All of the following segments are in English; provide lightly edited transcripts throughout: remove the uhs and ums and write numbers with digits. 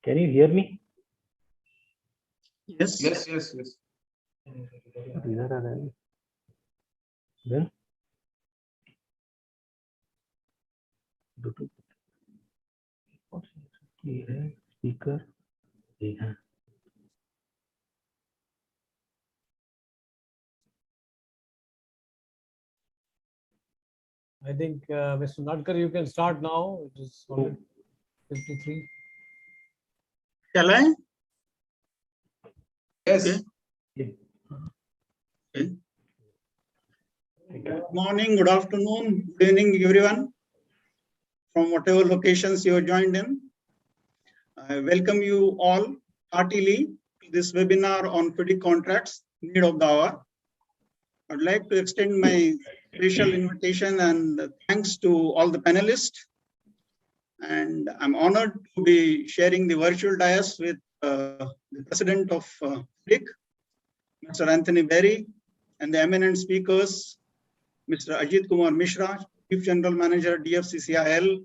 Can you hear me? Yes. Then speaker. I think Mr. Nadkar, you can start now. It is 53. Shall I? Yes. Okay. Good morning, good afternoon, good evening, everyone, from whatever locations you have joined in. I welcome you all heartily to this webinar on FIDIC contracts, need of the hour. I'd like to extend my special invitation and thanks to all the panelists. And I'm honored to be sharing the virtual dais with the president of FIDIC, Mr. Anthony Berry, and the eminent speakers, Mr. Ajit Kumar Mishra, Chief General Manager, DFCCIL,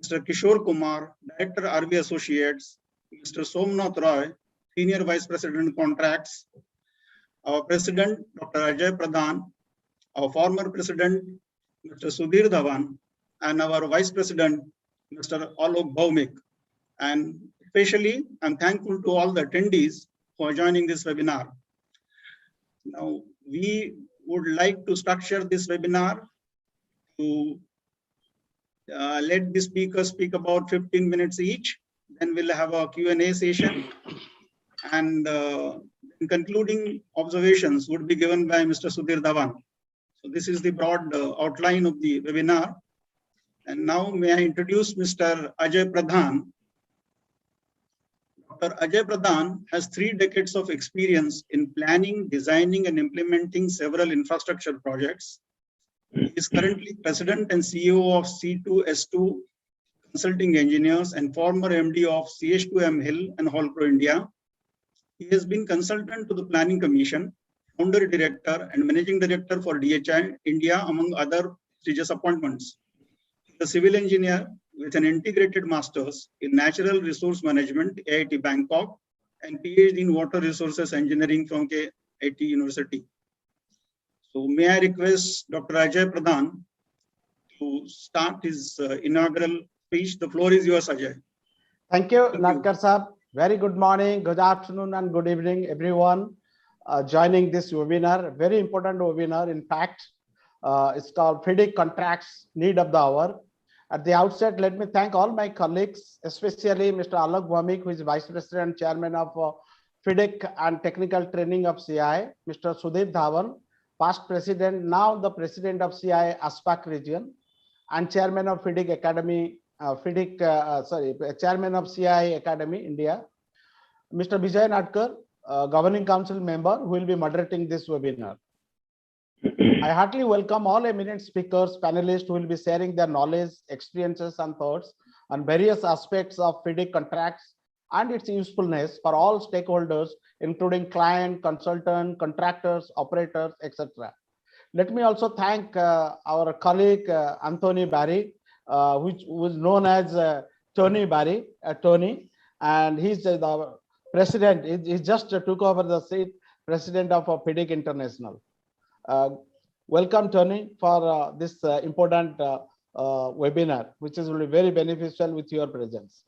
Mr. Kishore Kumar, Director, RB Associates, Mr. Somnath Roy, Senior Vice President Contracts, our President, Dr. Ajay Pradhan, our former President, Mr. Sudhir Dhawan, and our Vice President, Mr. Alok Bhaumik. And especially, I'm thankful to all the attendees who are joining this webinar. Now, we would like to structure this webinar to let the speakers speak about 15 minutes each. Then we'll have a Q&A session. And concluding observations would be given by Mr. Sudhir Dhawan. So this is the broad outline of the webinar. And now may I introduce Mr. Ajay Pradhan. Dr. Ajay Pradhan has 3 decades of experience in planning, designing, and implementing several infrastructure projects. He is currently President and CEO of C2S2 Consulting Engineers and former MD of CH2M Hill and Holpro India. He has been consultant to the Planning Commission, founder director, and managing director for DHI India, among other prestigious appointments. He is a civil engineer with an integrated master's in natural resource management, IIT Bangkok, and PhD in water resources engineering from KIT University. So may I request Dr. Ajay Pradhan to start his inaugural speech. The floor is yours, Ajay. Thank you, Nadkar Sahab. Very good morning, good afternoon, and good evening, everyone joining this webinar. Very important webinar. In fact, it's called FIDIC Contracts Need of the Hour. At the outset, let me thank all my colleagues, especially Mr. Alok Bhaumik, who is Vice President and Chairman of FIDIC and Technical Training of CI, Mr. Sudhir Dhawan, past President, now the President of CI ASPAC region, and Chairman of FIDIC Academy, Chairman of CI Academy, India, Mr. Vijay Nadkar, Governing Council member, who will be moderating this webinar. I heartily welcome all eminent speakers, panelists who will be sharing their knowledge, experiences, and thoughts on various aspects of FIDIC contracts and its usefulness for all stakeholders, including client, consultant, contractors, operators, etc. Let me also thank our colleague Anthony Barry, who is known as Tony Barry, Tony, and he's the president. He just took over the seat, president of FIDIC International. Welcome, Tony, for this important webinar, which is really very beneficial with your presence.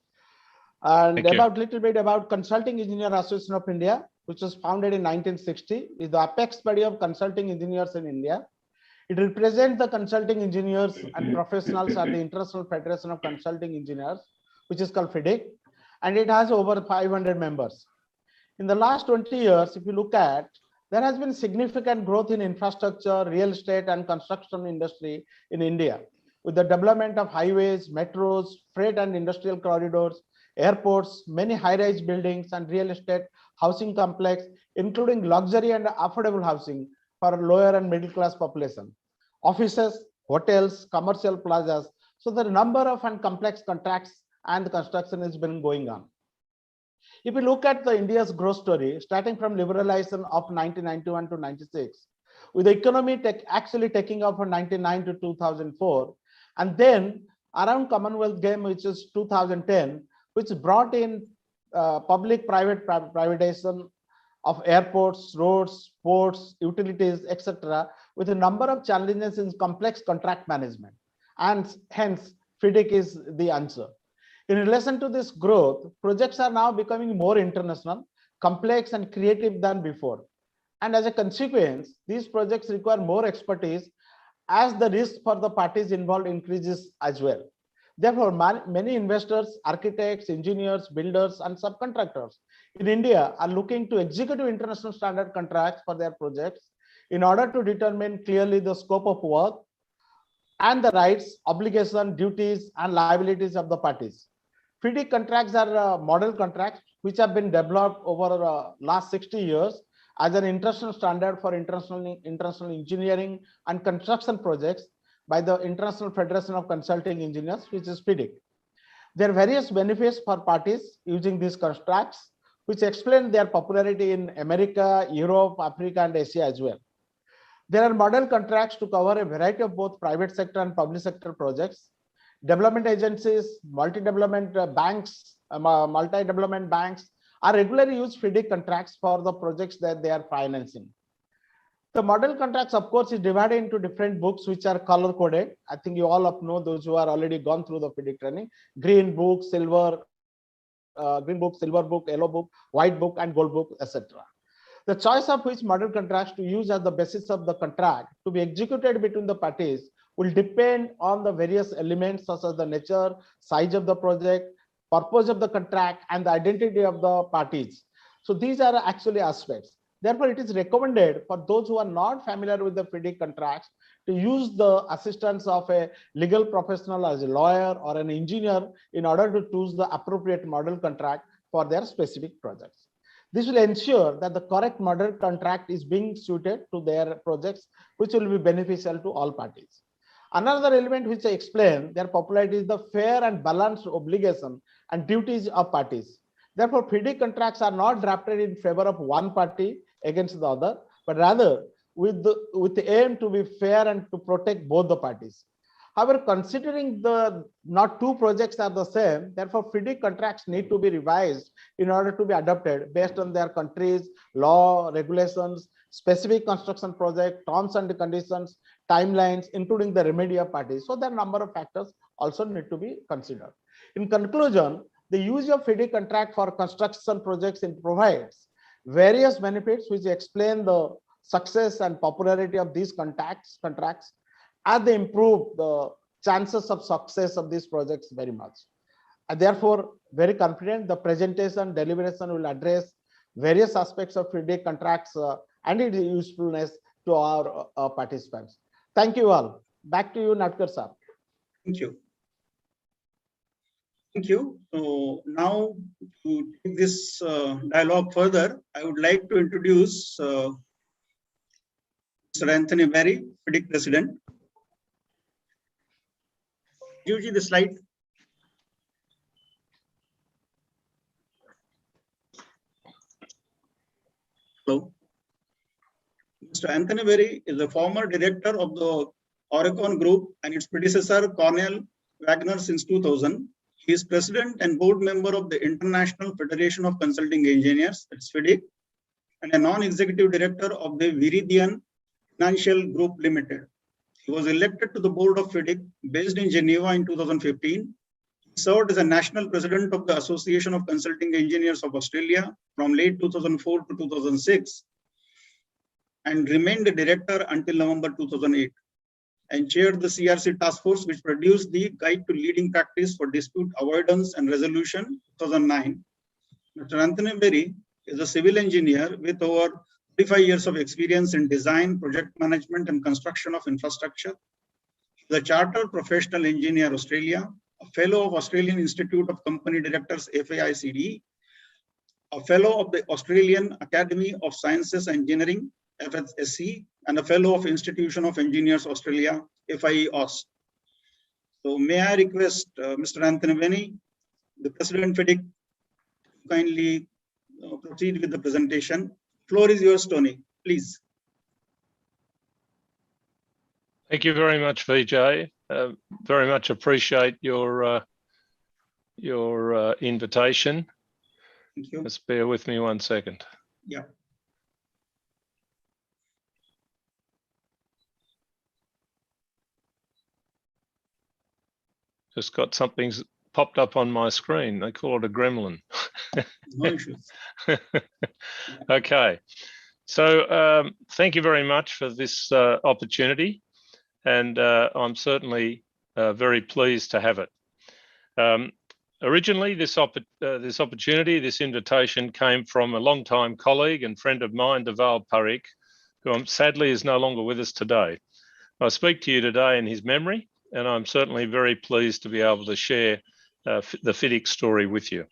And little bit about Consulting Engineer Association of India, which was founded in 1960, is the apex body of consulting engineers in India. It represents the consulting engineers and professionals at the International Federation of Consulting Engineers, which is called FIDIC, and it has over 500 members. In the last 20 years, if you look at, there has been significant growth in infrastructure, real estate, and construction industry in India, with the development of highways, metros, freight and industrial corridors, airports, many high-rise buildings, and real estate housing complex, including luxury and affordable housing for lower and middle-class population, offices, hotels, commercial plazas. So the number of and complex contracts and the construction has been going on. If you look at the India's growth story, starting from liberalization of 1991 to 96, with the economy actually taking off from 99 to 2004, and then around Commonwealth Games, which is 2010, which brought in public-private privatization of airports, roads, ports, utilities, etc., with a number of challenges in complex contract management. And hence, FIDIC is the answer. In relation to this growth, projects are now becoming more international, complex, and creative than before. And as a consequence, these projects require more expertise as the risk for the parties involved increases as well. Therefore, many investors, architects, engineers, builders, and subcontractors in India are looking to executive international standard contracts for their projects in order to determine clearly the scope of work and the rights, obligations, duties, and liabilities of the parties. FIDIC contracts are model contracts which have been developed over last 60 years as an international standard for international engineering and construction projects by the International Federation of Consulting Engineers, which is FIDIC. There are various benefits for parties using these contracts, which explain their popularity in America, Europe, Africa, and Asia as well. There are model contracts to cover a variety of both private sector and public sector projects. Development agencies, multi-development banks are regularly use FIDIC contracts for the projects that they are financing. The model contracts, of course, is divided into different books which are color coded. I think you all know those who are already gone through the FIDIC training: green book, silver book, yellow book, white book, and gold book, etc. The choice of which model contracts to use as the basis of the contract to be executed between the parties will depend on the various elements such as the nature, size of the project, purpose of the contract, and the identity of the parties. So these are actually aspects. Therefore, it is recommended for those who are not familiar with the FIDIC contracts to use the assistance of a legal professional as a lawyer or an engineer in order to choose the appropriate model contract for their specific projects. This will ensure that the correct model contract is being suited to their projects, which will be beneficial to all parties. Another element which I explained, their popularity is the fair and balanced obligation and duties of parties. Therefore, FIDIC contracts are not drafted in favor of one party against the other, but rather with the aim to be fair and to protect both the parties. However, considering the not two projects are the same, therefore FIDIC contracts need to be revised in order to be adopted based on their country's law, regulations, specific construction project, terms and conditions, timelines, including the remedy of parties. So there are a number of factors also need to be considered. In conclusion, the use of FIDIC contract for construction projects provides various benefits which explain the success and popularity of these contracts as they improve the chances of success of these projects very much. And therefore, very confident the presentation deliberation will address various aspects of FIDIC contracts and its usefulness to our participants. Thank you all. Back to you, Natkar sir. Thank you. Thank you. So now to take this dialogue further, I would like to introduce Mr. Anthony Berry, FIDIC President. Usually the slide. Hello. Mr. Anthony Berry is the former director of the Oricon Group and its predecessor Cornell Wagner since 2000. He is president and board member of the International Federation of Consulting Engineers, that's FIDIC, and a non-executive director of the Viridian Financial Group Limited. He was elected to the board of FIDIC based in Geneva in 2015. He served as a national president of the Association of Consulting Engineers of Australia from late 2004 to 2006 and remained a director until November 2008 and chaired the CRC task force which produced the Guide to Leading Practice for Dispute Avoidance and Resolution 2009. Mr. Anthony Berry is a civil engineer with over 35 years of experience in design, project management, and construction of infrastructure. He is a Chartered Professional Engineer Australia, a Fellow of Australian Institute of Company Directors FIDIC, a Fellow of the Australian Academy of Sciences and Engineering FSSC, and a Fellow of Institution of Engineers Australia FIEOS. So may I request Mr. Anthony Berry, the President FIDIC, to kindly proceed with the presentation. Floor is yours, Tony, please. Thank you very much, Vijay. Very much appreciate your your invitation. Thank you. Just bear with me 1 second. Yeah. Just got something popped up on my screen. They call it a gremlin. No issues. Okay. So thank you very much for this opportunity. And I'm certainly very pleased to have it. Originally, this opportunity, this invitation came from a longtime colleague and friend of mine, Deval Parikh, who sadly is no longer with us today. I speak to you today in his memory, and I'm certainly very pleased to be able to share the FIDIC story with you.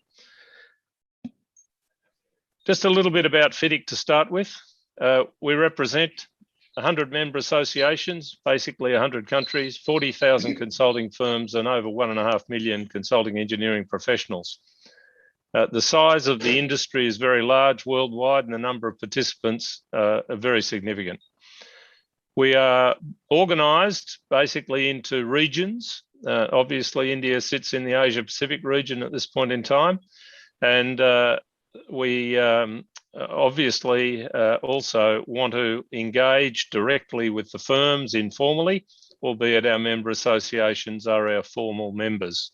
Just a little bit about FIDIC to start with. We represent 100 member associations, basically 100 countries, 40,000 consulting firms, and over 1.5 million consulting engineering professionals. The size of the industry is very large worldwide, and the number of participants are very significant. We are organised basically into regions. Obviously, India sits in the Asia Pacific region at this point in time, and we obviously also want to engage directly with the firms informally, albeit our member associations are our formal members.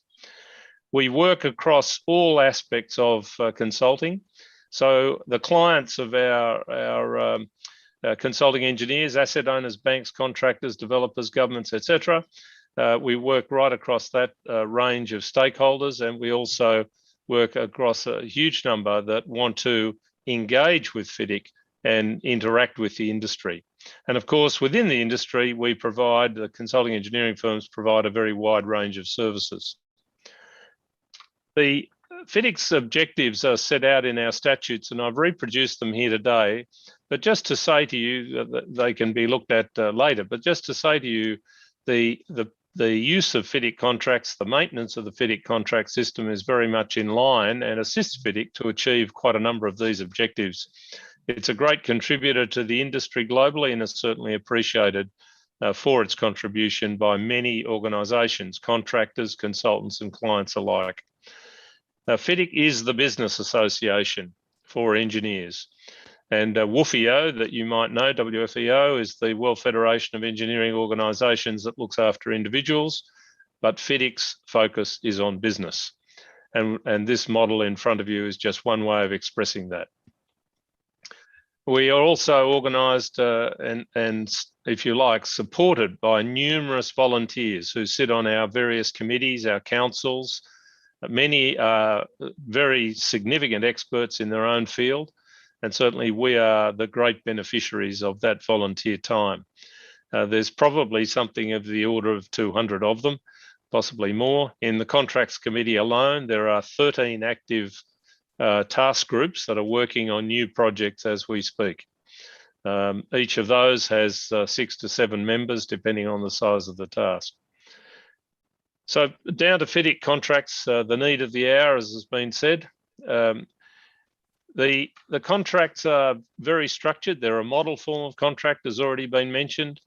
We work across all aspects of consulting. So the clients of our consulting engineers, asset owners, banks, contractors, developers, governments, etc. We work right across that range of stakeholders, and we also work across a huge number that want to engage with FIDIC and interact with the industry. And of course, within the industry, we provide, the consulting engineering firms provide a very wide range of services. The FIDIC's objectives are set out in our statutes, and I've reproduced them here today. But just to say to you, they can be looked at later, but just to say to you, the use of FIDIC contracts, the maintenance of the FIDIC contract system is very much in line and assists FIDIC to achieve quite a number of these objectives. It's a great contributor to the industry globally and is certainly appreciated for its contribution by many organisations, contractors, consultants and clients alike. FIDIC is the business association for engineers. And WFEO, that you might know, WFEO is the World Federation of Engineering Organisations that looks after individuals, but FIDIC's focus is on business. And this model in front of you is just one way of expressing that. We are also organised and, if you like, supported by numerous volunteers who sit on our various committees, our councils. Many are very significant experts in their own field. And certainly we are the great beneficiaries of that volunteer time. There's probably something of the order of 200 of them, possibly more. In the contracts committee alone, there are 13 active task groups that are working on new projects as we speak. Each of those has 6 to 7 members, depending on the size of the task. So down to FIDIC contracts, the need of the hour, as has been said. The contracts are very structured. They're a model form of contract, has already been mentioned.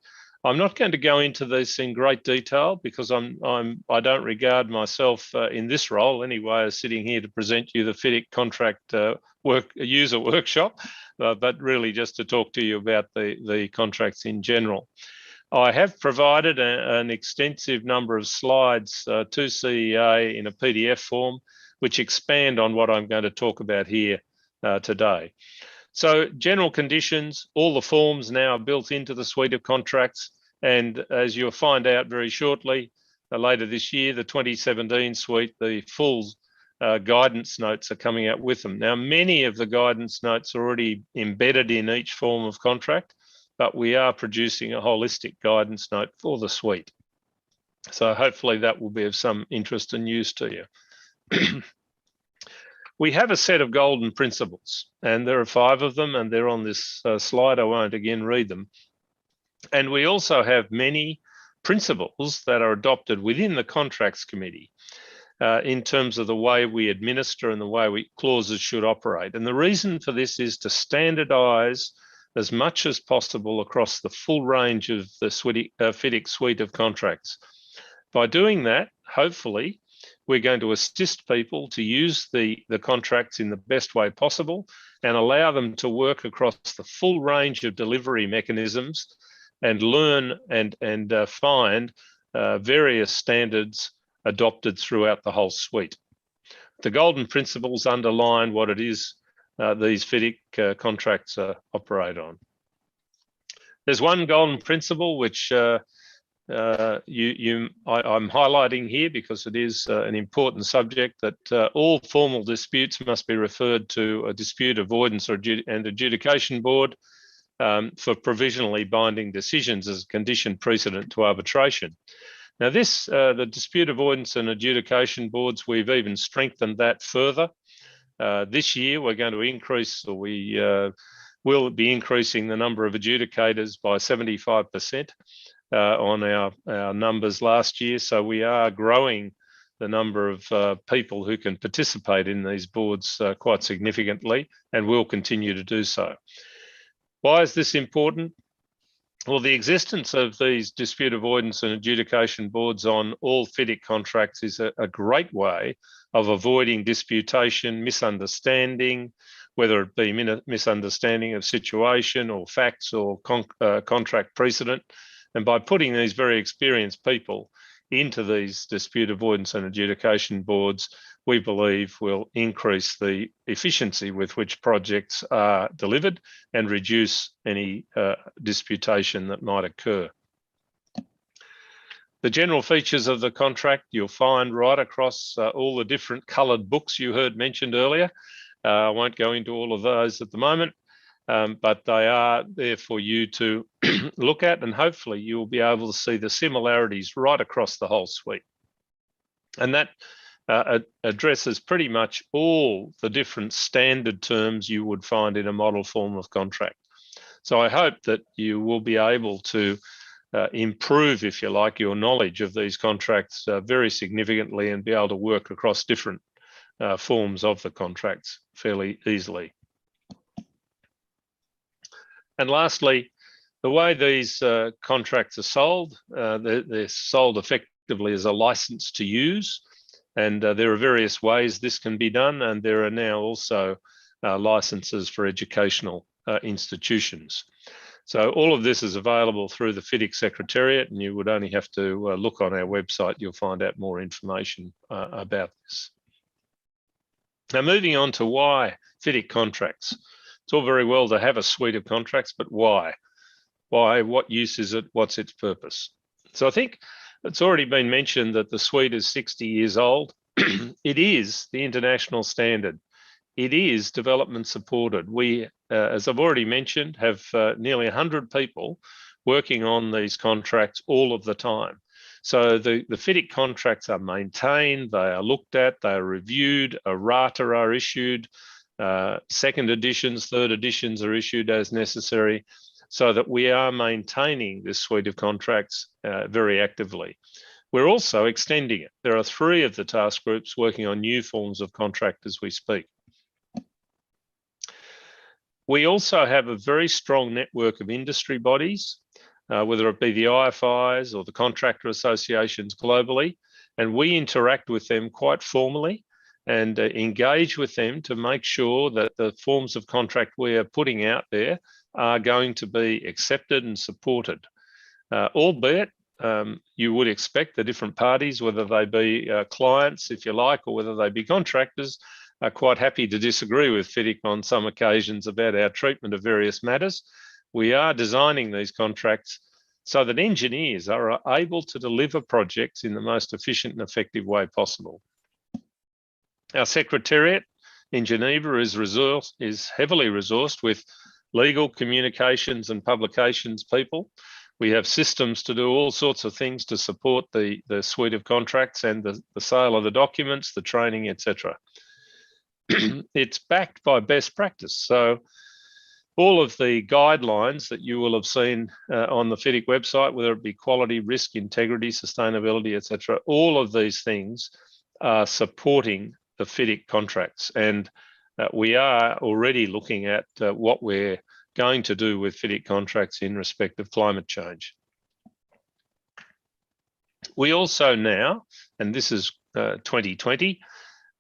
I'm not going to go into this in great detail because I don't regard myself in this role anyway as sitting here to present you the FIDIC contract user workshop, but really just to talk to you about the contracts in general. I have provided an extensive number of slides to CEA in a PDF form, which expand on what I'm going to talk about here today. So general conditions, all the forms now are built into the suite of contracts. And as you'll find out very shortly, later this year, the 2017 suite, the full guidance notes are coming out with them. Now, many of the guidance notes are already embedded in each form of contract, but we are producing a holistic guidance note for the suite. So hopefully that will be of some interest and use to you. We have a set of golden principles, and there are 5 of them, and they're on this slide. I won't again read them. And we also have many principles that are adopted within the contracts committee in terms of the way we administer and the way clauses should operate. And the reason for this is to standardize as much as possible across the full range of the FIDIC suite of contracts. By doing that, hopefully, we're going to assist people to use the contracts in the best way possible and allow them to work across the full range of delivery mechanisms and learn and find various standards adopted throughout the whole suite. The golden principles underline what it is these FIDIC contracts operate on. There's one golden principle which I'm highlighting here because it is an important subject, that all formal disputes must be referred to a dispute avoidance and adjudication board for provisionally binding decisions as a condition precedent to arbitration. Now this, the dispute avoidance and adjudication boards, we've even strengthened that further. This year we're going to increase, or we will be increasing the number of adjudicators by 75%. On our numbers last year. So we are growing the number of people who can participate in these boards quite significantly, and will continue to do so. Why is this important? Well, the existence of these dispute avoidance and adjudication boards on all FIDIC contracts is a great way of avoiding disputation, misunderstanding, whether it be misunderstanding of situation or facts or contract precedent. And by putting these very experienced people into these dispute avoidance and adjudication boards, we believe will increase the efficiency with which projects are delivered and reduce any disputation that might occur. The general features of the contract you'll find right across all the different coloured books you heard mentioned earlier. I won't go into all of those at the moment. But they are there for you to look at, and hopefully you'll be able to see the similarities right across the whole suite. And that addresses pretty much all the different standard terms you would find in a model form of contract. So I hope that you will be able to improve, if you like, your knowledge of these contracts very significantly and be able to work across different forms of the contracts fairly easily. And lastly, the way these contracts are sold, they're sold effectively as a license to use. And there are various ways this can be done. And there are now also licenses for educational institutions. So all of this is available through the FIDIC Secretariat, and you would only have to look on our website. You'll find out more information about this. Now, moving on to why FIDIC contracts. It's all very well to have a suite of contracts, but why? Why? What use is it? What's its purpose? So I think it's already been mentioned that the suite is 60 years old. It is the international standard. It is development supported. We, as I've already mentioned, have nearly 100 people working on these contracts all of the time. So the FIDIC contracts are maintained, they are looked at, they are reviewed, errata are issued, second editions, third editions are issued as necessary, so that we are maintaining this suite of contracts very actively. We're also extending it. There are 3 of the task groups working on new forms of contract as we speak. We also have a very strong network of industry bodies, whether it be the IFIs or the contractor associations globally, and we interact with them quite formally and engage with them to make sure that the forms of contract we are putting out there are going to be accepted and supported. Albeit you would expect the different parties, whether they be clients, if you like, or whether they be contractors, are quite happy to disagree with FIDIC on some occasions about our treatment of various matters. We are designing these contracts so that engineers are able to deliver projects in the most efficient and effective way possible. Our secretariat in Geneva is heavily resourced with legal, communications and publications people. We have systems to do all sorts of things to support the suite of contracts and the sale of the documents, the training, etc. It's backed by best practice. So all of the guidelines that you will have seen on the FIDIC website, whether it be quality, risk, integrity, sustainability, etc., all of these things are supporting the FIDIC contracts. And we are already looking at what we're going to do with FIDIC contracts in respect of climate change. We also now, and this is 2020,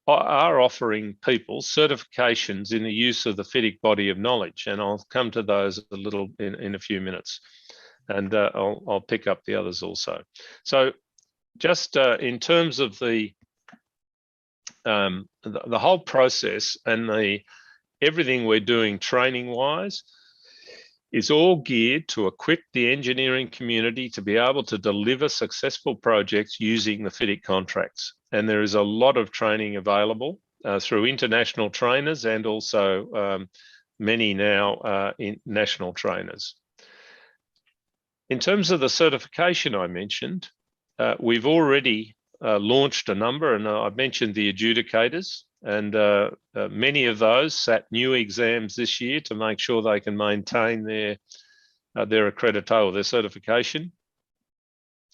are offering people certifications in the use of the FIDIC body of knowledge, and I'll come to those a little in a few minutes, and I'll pick up the others also. So just in terms of the whole process and everything we're doing training wise is all geared to equip the engineering community to be able to deliver successful projects using the FIDIC contracts. And there is a lot of training available through international trainers and also many now national trainers. In terms of the certification I mentioned, we've already launched a number, and I've mentioned the adjudicators, and many of those sat new exams this year to make sure they can maintain their accreditation or their certification.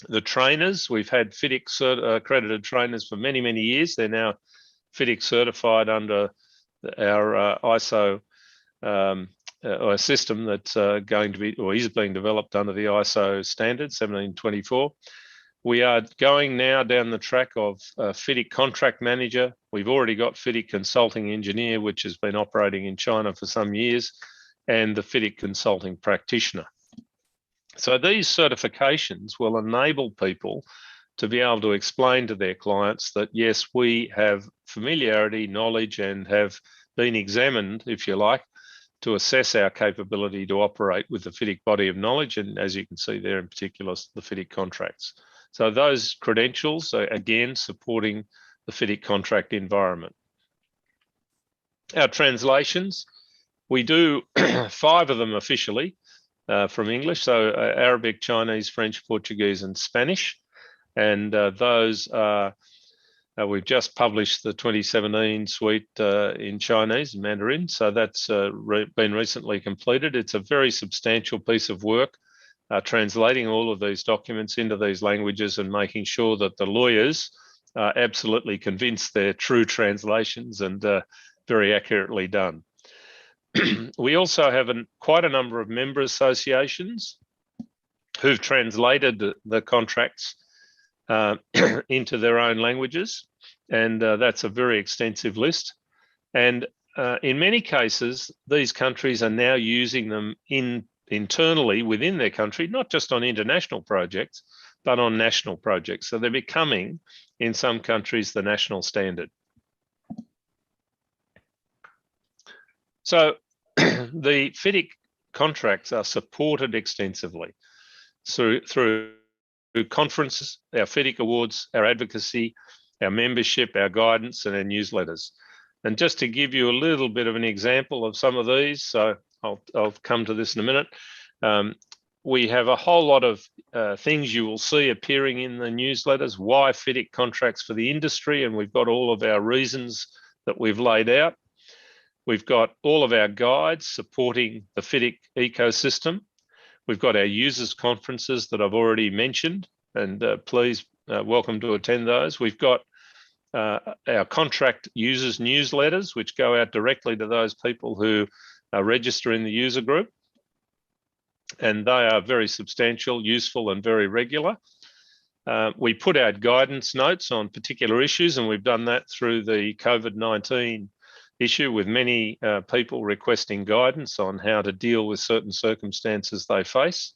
The trainers, we've had FIDIC accredited trainers for many, many years. They're now FIDIC certified under our ISO a system that's going to be, or is being developed under the ISO standard 1724. We are going now down the track of FIDIC contract manager. We've already got FIDIC consulting engineer, which has been operating in China for some years, and the FIDIC consulting practitioner. So these certifications will enable people to be able to explain to their clients that, yes, we have familiarity, knowledge, and have been examined, if you like, to assess our capability to operate with the FIDIC body of knowledge, and as you can see there in particular, the FIDIC contracts. So those credentials are again supporting the FIDIC contract environment. Our translations, we do 5 of them officially from English, so Arabic, Chinese, French, Portuguese, and Spanish. And those are, we've just published the 2017 suite in Chinese, Mandarin, so that's been recently completed. It's a very substantial piece of work, translating all of these documents into these languages and making sure that the lawyers are absolutely convinced they're true translations and very accurately done. We also have quite a number of member associations who've translated the contracts into their own languages, and that's a very extensive list. And in many cases, these countries are now using them internally within their country, not just on international projects, but on national projects. So they're becoming, in some countries, the national standard. So the FIDIC contracts are supported extensively through conferences, our FIDIC awards, our advocacy, our membership, our guidance, and our newsletters. And just to give you a little bit of an example of some of these, so I'll come to this in a minute. We have a whole lot of things you will see appearing in the newsletters, why FIDIC contracts for the industry, and we've got all of our reasons that we've laid out. We've got all of our guides supporting the FIDIC ecosystem. We've got our users conferences that I've already mentioned, and please welcome to attend those. We've got our contract users newsletters, which go out directly to those people who register in the user group. And they are very substantial, useful, and very regular. We put out guidance notes on particular issues, and we've done that through the COVID-19 issue with many people requesting guidance on how to deal with certain circumstances they face.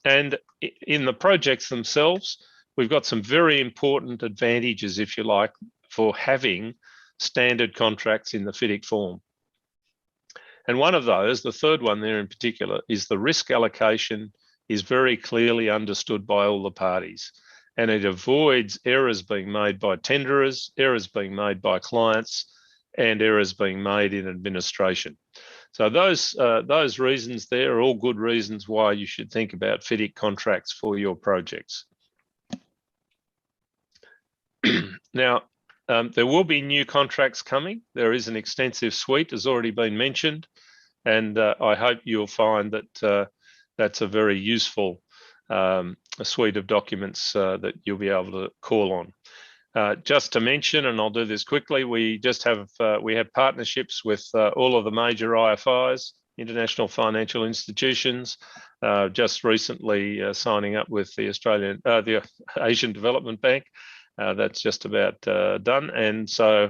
And in the projects themselves, we've got some very important advantages, if you like, for having standard contracts in the FIDIC form. And one of those, the third one there in particular, is the risk allocation is very clearly understood by all the parties. And it avoids errors being made by tenderers, errors being made by clients, and errors being made in administration. So those reasons there are all good reasons why you should think about FIDIC contracts for your projects. Now, there will be new contracts coming. There is an extensive suite, has already been mentioned, and I hope you'll find that that's a very useful suite of documents that you'll be able to call on. Just to mention, and I'll do this quickly, we have partnerships with all of the major IFIs, international financial institutions. Just recently signing up with the Asian Development Bank. That's just about done. And so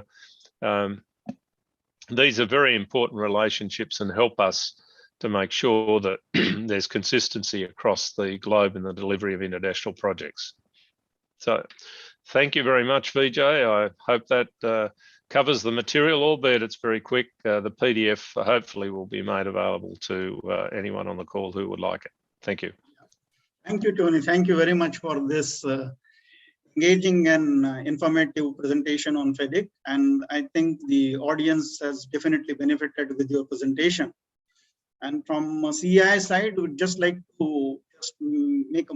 these are very important relationships and help us to make sure that there's consistency across the globe in the delivery of international projects. So thank you very much, Vijay. I hope that covers the material, albeit it's very quick. The PDF hopefully will be made available to anyone on the call who would like it. Thank you. Thank you, Tony. Thank you very much for this engaging and informative presentation on FIDIC. And I think the audience has definitely benefited with your presentation. And from CEI side, we'd just like to just make a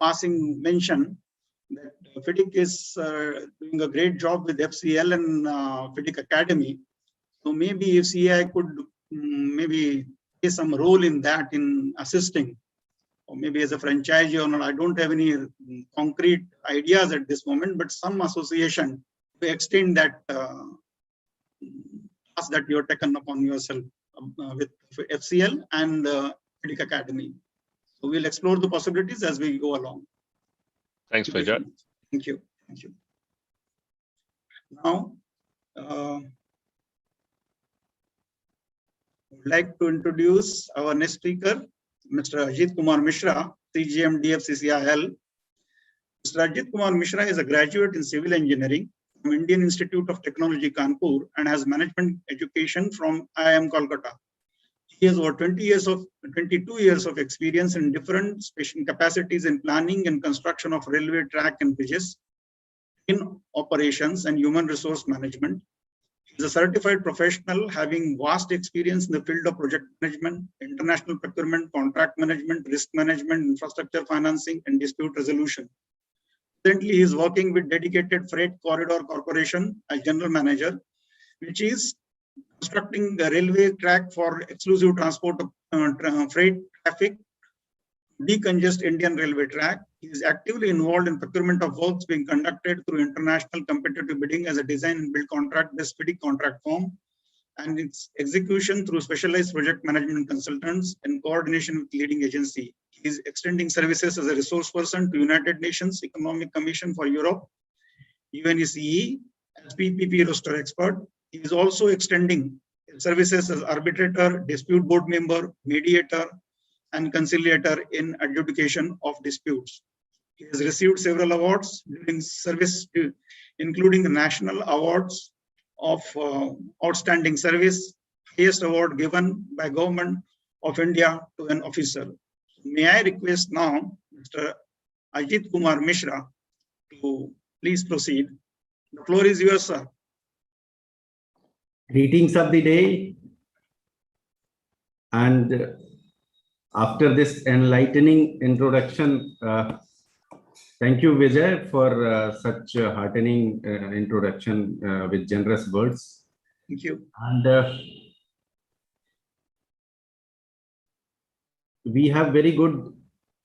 passing mention that FIDIC is doing a great job with FCL and FIDIC Academy. So maybe if CEI could maybe play some role in that, in assisting, or maybe as a franchisee or not, I don't have any concrete ideas at this moment, but some association to extend that task that you're taken upon yourself with FCL and FIDIC Academy. So we'll explore the possibilities as we go along. Thanks, Vijay. Thank you. Thank you. Now, I would like to introduce our next speaker, Mr. Ajit Kumar Mishra, CGM DFCCIL. Mr. Ajit Kumar Mishra is a graduate in civil engineering from Indian Institute of Technology, Kanpur, and has management education from IIM Kolkata. He has over 22 years of experience in different special capacities in planning and construction of railway track and bridges, in operations and human resource management. He is a certified professional having vast experience in the field of project management, international procurement, contract management, risk management, infrastructure financing, and dispute resolution. Currently, he is working with Dedicated Freight Corridor Corporation as general manager, which is constructing the railway track for exclusive transport of freight traffic, decongest Indian railway track. He is actively involved in procurement of works being conducted through international competitive bidding as a design and build contract based FIDIC contract form, and its execution through specialized project management consultants in coordination with leading agency. He is extending services as a resource person to United Nations Economic Commission for Europe, UNECE, as PPP roster expert. He is also extending services as arbitrator, dispute board member, mediator, and conciliator in adjudication of disputes. He has received several awards during service, including the national awards of outstanding service, highest award given by Government of India to an officer. May I request now Mr. Ajit Kumar Mishra to please proceed. The floor is yours, sir. Greetings of the day. And after this enlightening introduction, thank you, Vijay, for such a heartening introduction with generous words. Thank you. And we have very good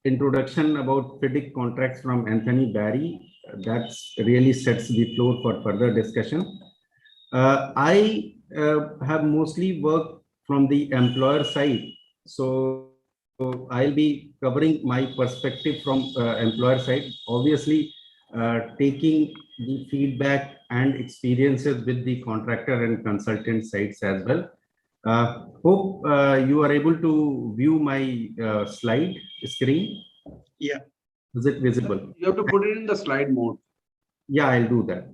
introduction about FIDIC contracts from Anthony Barry. That really sets the floor for further discussion. I have mostly worked from the employer side, so I'll be covering my perspective from employer side, obviously taking the feedback and experiences with the contractor and consultant sides as well. Hope you are able to view my slide screen. Yeah. Is it visible? You have to put it in the slide mode. Yeah, I'll do that.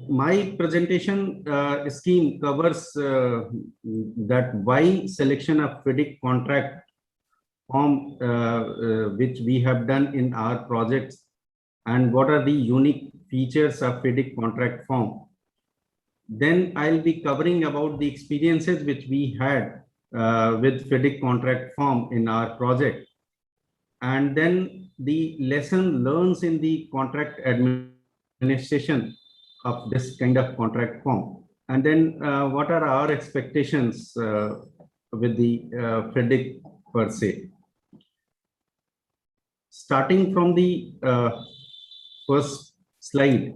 My presentation scheme covers that why selection of FIDIC contract form which we have done in our projects, and what are the unique features of FIDIC contract form. Then I'll be covering about the experiences which we had with FIDIC contract form in our project, and then the lesson learned in the contract administration of this kind of contract form, and then what are our expectations with the FIDIC per se. starting from the first slide,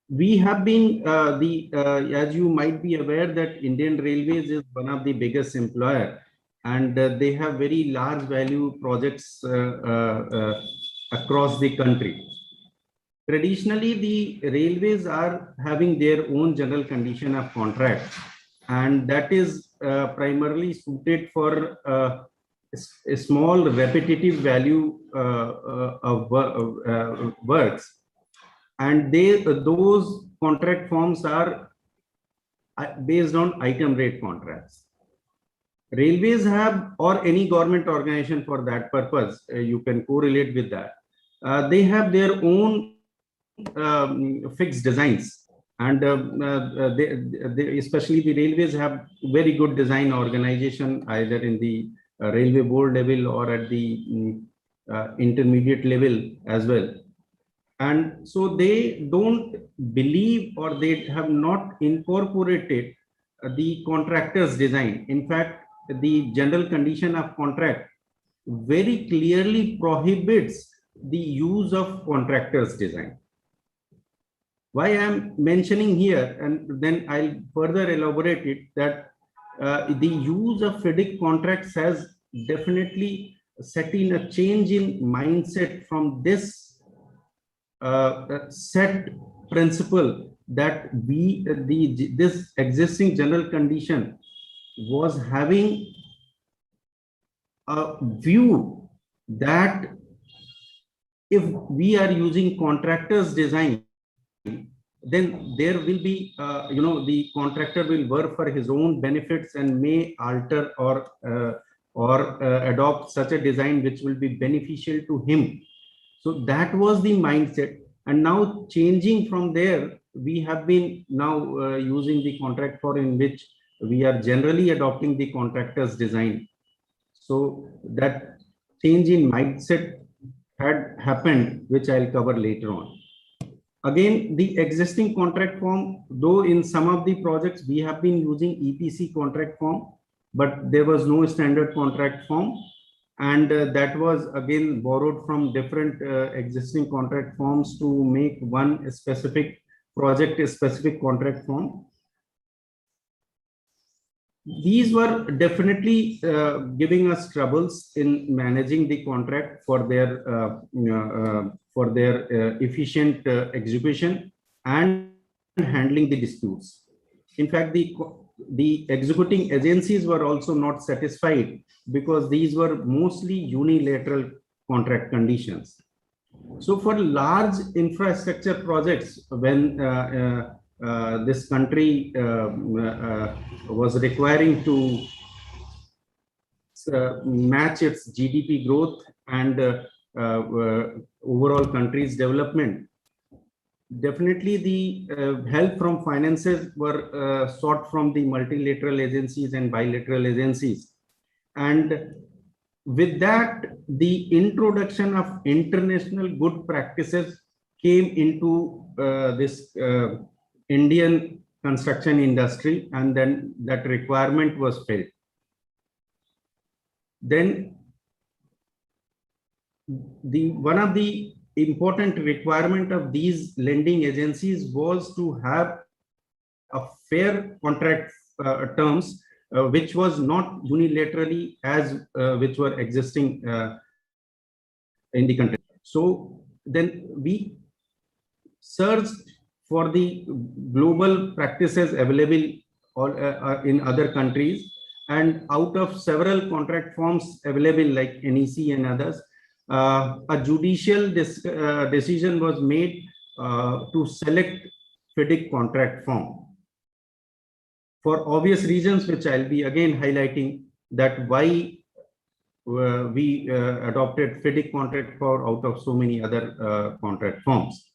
we have been as you might be aware that Indian Railways is one of the biggest employer, and they have very large value projects across the country. Traditionally, the railways are having their own general condition of contract, and that is primarily suited for a small repetitive value of works, and those contract forms are based on item rate contracts. Railways have, or any government organization for that purpose, you can correlate with that. They have their own fixed designs, and they, especially the railways, have very good design organization either in the railway board level or at the intermediate level as well. And so they don't believe, or they have not incorporated the contractor's design. In fact, the general condition of contract very clearly prohibits the use of contractor's design. Why I'm mentioning here, and then I'll further elaborate it, that the use of FIDIC contracts has definitely set in a change in mindset from this set principle that this existing general condition was having a view that if we are using contractor's design, then there will be, the contractor will work for his own benefits and may alter or adopt such a design which will be beneficial to him. So that was the mindset. And now changing from there, we have been now using the contract for in which we are generally adopting the contractor's design. So that change in mindset had happened, which I'll cover later on. Again, the existing contract form, though in some of the projects we have been using EPC contract form, but there was no standard contract form. And that was again borrowed from different existing contract forms to make one specific project a specific contract form. These were definitely giving us troubles in managing the contract for their efficient execution and handling the disputes. In fact, the executing agencies were also not satisfied because these were mostly unilateral contract conditions. So for large infrastructure projects, when this country was requiring to match its GDP growth and overall country's development, definitely the help from finances were sought from the multilateral agencies and bilateral agencies. And with that, the introduction of international good practices came into this Indian construction industry, and then that requirement was felt. Then one of the important requirement of these lending agencies was to have a fair contract terms, which was not unilaterally as which were existing in the country. So then we searched for the global practices available in other countries, and out of several contract forms available like NEC and others, a judicial decision was made to select FIDIC contract form. For obvious reasons, which I'll be again highlighting, that why we adopted FIDIC contract for out of so many other contract forms.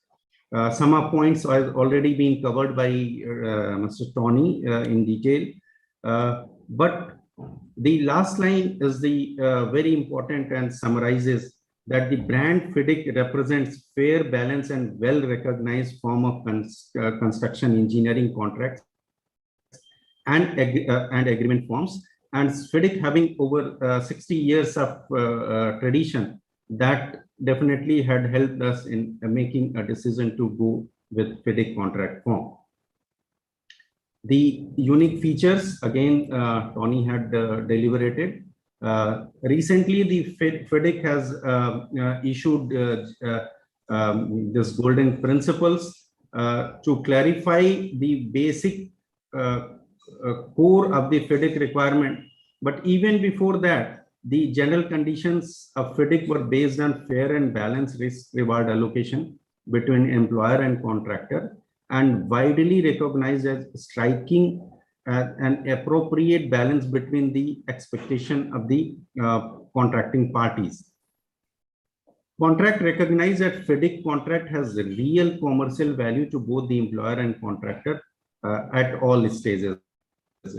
Some of points have already been covered by Mr. Tony in detail, but the last line is the very important and summarizes that the brand FIDIC represents fair, balanced, and well-recognized form of construction engineering contracts and agreement forms, And FIDIC having over 60 years of tradition, that definitely had helped us in making a decision to go with FIDIC contract form. The unique features, again, Tony had deliberated. Recently, the FIDIC has issued this golden principles to clarify the basic core of the FIDIC requirement. But even before that, the general conditions of FIDIC were based on fair and balanced risk-reward allocation between employer and contractor, and widely recognized as striking an appropriate balance between the expectation of the contracting parties. Contract recognized that FIDIC contract has a real commercial value to both the employer and contractor at all stages,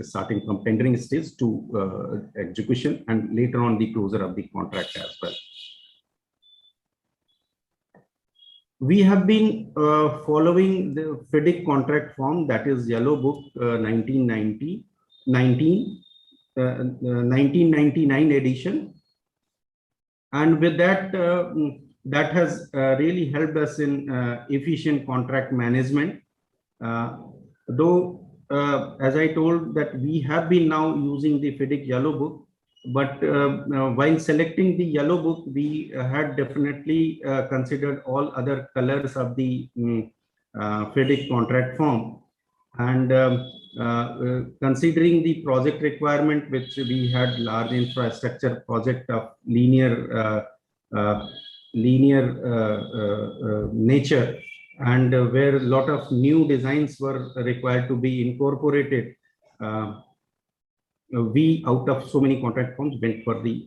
starting from tendering stage to execution, and later on the closure of the contract as well. We have been following the FIDIC contract form, that is Yellow Book 1999 edition. And with that, that has really helped us in efficient contract management. Though, as I told, that we have been now using the FIDIC Yellow Book, but while selecting the Yellow Book, we had definitely considered all other colors of the FIDIC contract form. And considering the project requirement, which we had large infrastructure project of linear nature, and where a lot of new designs were required to be incorporated, we, out of so many contract forms, went for the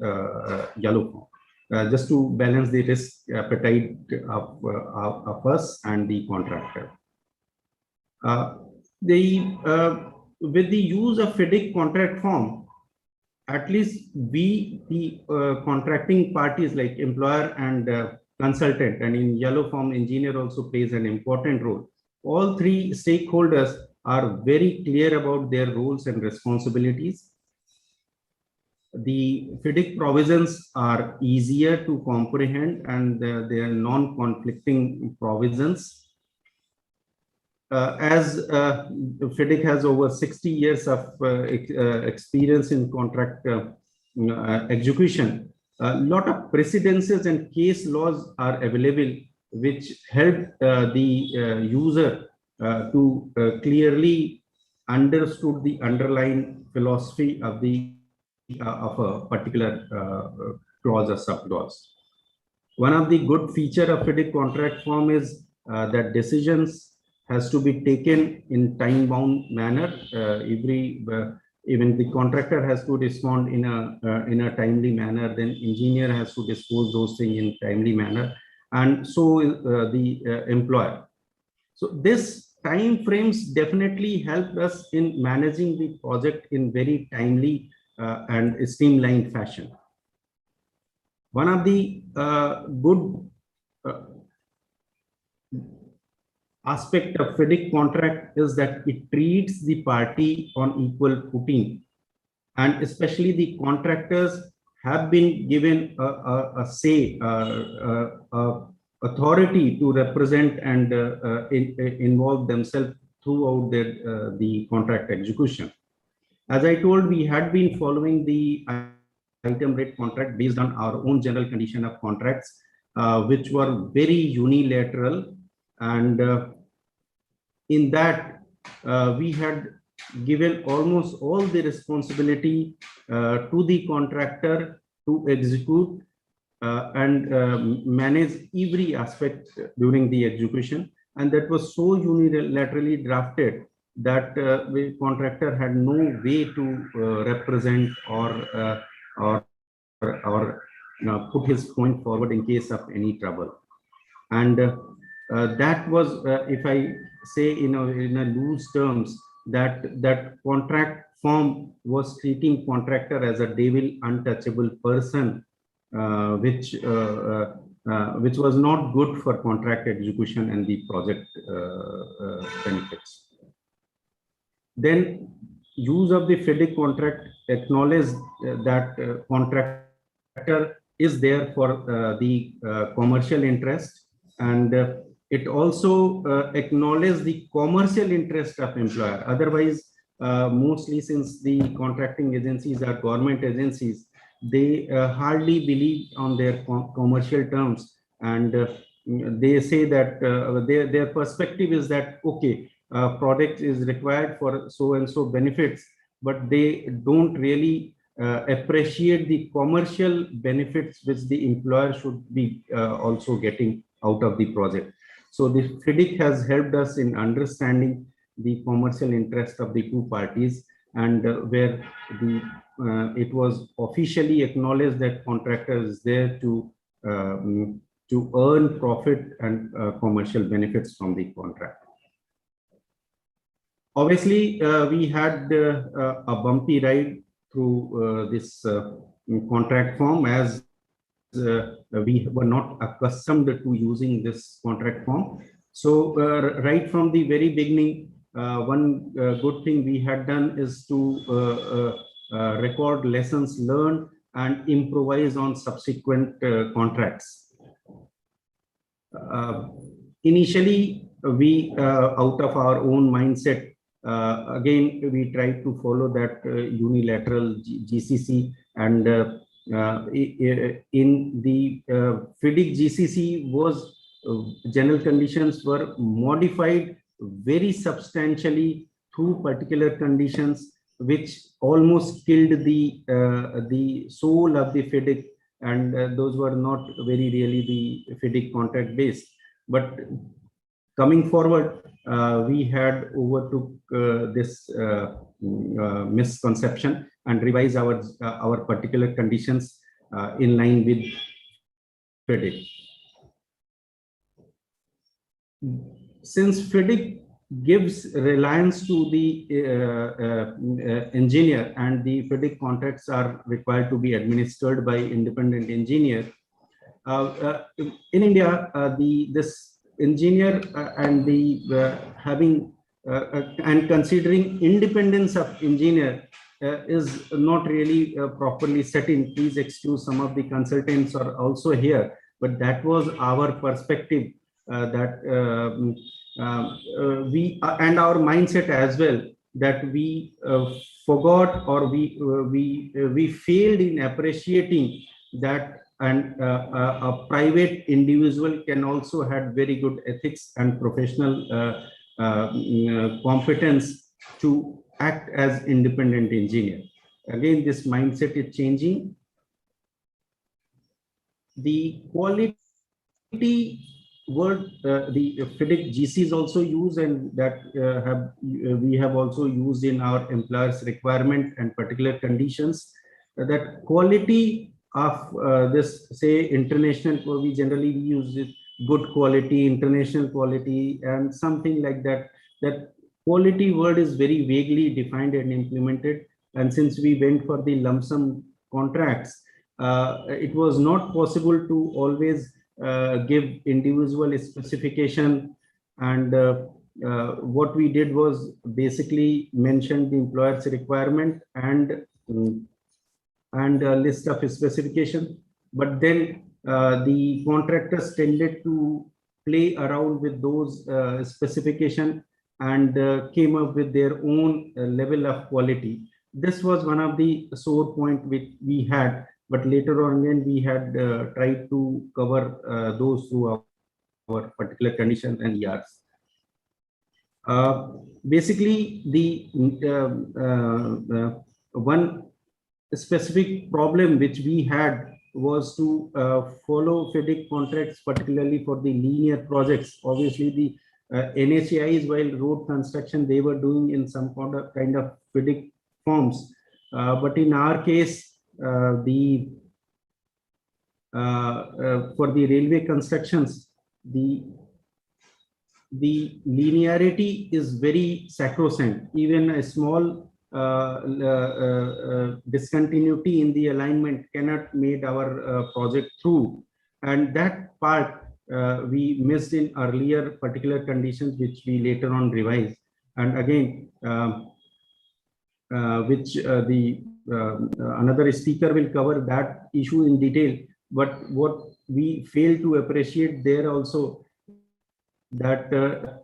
Yellow form, just to balance the risk appetite of us and the contractor. With the use of FIDIC contract form, at least we, the contracting parties like employer and consultant, and in Yellow form, engineer also plays an important role. All three stakeholders are very clear about their roles and responsibilities. The FIDIC provisions are easier to comprehend, and they are non-conflicting provisions. As FIDIC has over 60 years of experience in contract execution, a lot of precedences and case laws are available, which help the user to clearly understood the underlying philosophy of the of a particular clause or subclause. One of the good feature of FIDIC contract form is that decisions has to be taken in time-bound manner. Even the contractor has to respond in a timely manner. Then engineer has to dispose those things in timely manner, and so the employer. So this time frames definitely helped us in managing the project in very timely and streamlined fashion. One of the good aspect of FIDIC contract is that it treats the party on equal footing, and especially the contractors have been given a say, authority to represent and involve themselves throughout the contract execution. As I told, we had been following the item rate contract based on our own general condition of contracts, which were very unilateral. And in that, we had given almost all the responsibility to the contractor to execute and manage every aspect during the execution. And that was so unilaterally drafted that the contractor had no way to represent or put his point forward in case of any trouble. And that was, if I say in a loose terms, that contract form was treating contractor as a devil untouchable person, which was not good for contract execution and the project benefits. Then use of the FIDIC contract acknowledge that contractor is there for the commercial interest, and it also acknowledge the commercial interest of employer. Otherwise, mostly since the contracting agencies are government agencies, they hardly believe on their commercial terms, and they say that their perspective is that, okay, product is required for so and so benefits, but they don't really appreciate the commercial benefits which the employer should be also getting out of the project. So the FIDIC has helped us in understanding the commercial interest of the two parties, and where the it was officially acknowledged that contractor is there to earn profit and commercial benefits from the contract. Obviously, we had a bumpy ride through this contract form, as we were not accustomed to using this contract form. So right from the very beginning, one good thing we had done is to record lessons learned and improvise on subsequent contracts. Initially, we out of our own mindset, again, we tried to follow that unilateral GCC, and in the FIDIC GCC was general conditions were modified very substantially through particular conditions, which almost killed the soul of the FIDIC, and those were not very really the FIDIC contract based. But coming forward, we had overtook this misconception and revised our particular conditions in line with FIDIC. Since FIDIC gives reliance to the engineer, and the FIDIC contracts are required to be administered by independent engineer, in India, this engineer and the having and considering independence of engineer is not really properly set in. Please excuse, some of the consultants are also here, but that was our perspective, that we and our mindset as well, that we forgot, or we failed in appreciating that, and a private individual can also have very good ethics and professional competence to act as independent engineer. Again, this mindset is changing. The quality word the FIDIC GCs also use, and that we have also used in our employers requirement and particular conditions, that quality of this, say, international, we generally use it, good quality, international quality, and something like that. That quality word is very vaguely defined and implemented, and since we went for the lump sum contracts, it was not possible to always give individual specification, and what we did was basically mention the employer's requirement and a list of specification, but then the contractors tended to play around with those specification and came up with their own level of quality. This was one of the sore point which we had, but later on when we had tried to cover those through our particular conditions and ERs. Basically, the one specific problem which we had was to follow FIDIC contracts, particularly for the linear projects. Obviously, the NHAIs, while road construction, they were doing in some kind of FIDIC forms. But in our case, for the railway constructions, the linearity is very sacrosanct. Even a small discontinuity in the alignment cannot make our project through, and that part we missed in earlier particular conditions, which we later on revised. And again, which another speaker will cover that issue in detail. But what we fail to appreciate there also, that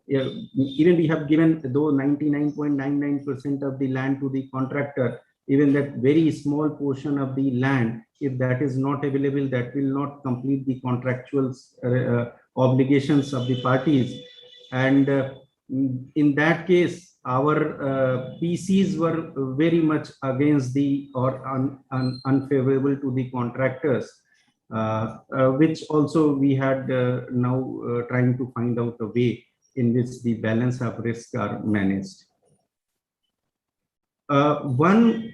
even we have given though 99.99% of the land to the contractor, even that very small portion of the land, if that is not available, that will not complete the contractual obligations of the parties. And in that case, our PCs were very much against the or unfavorable to the contractors, which also we had now trying to find out a way in which the balance of risk are managed. One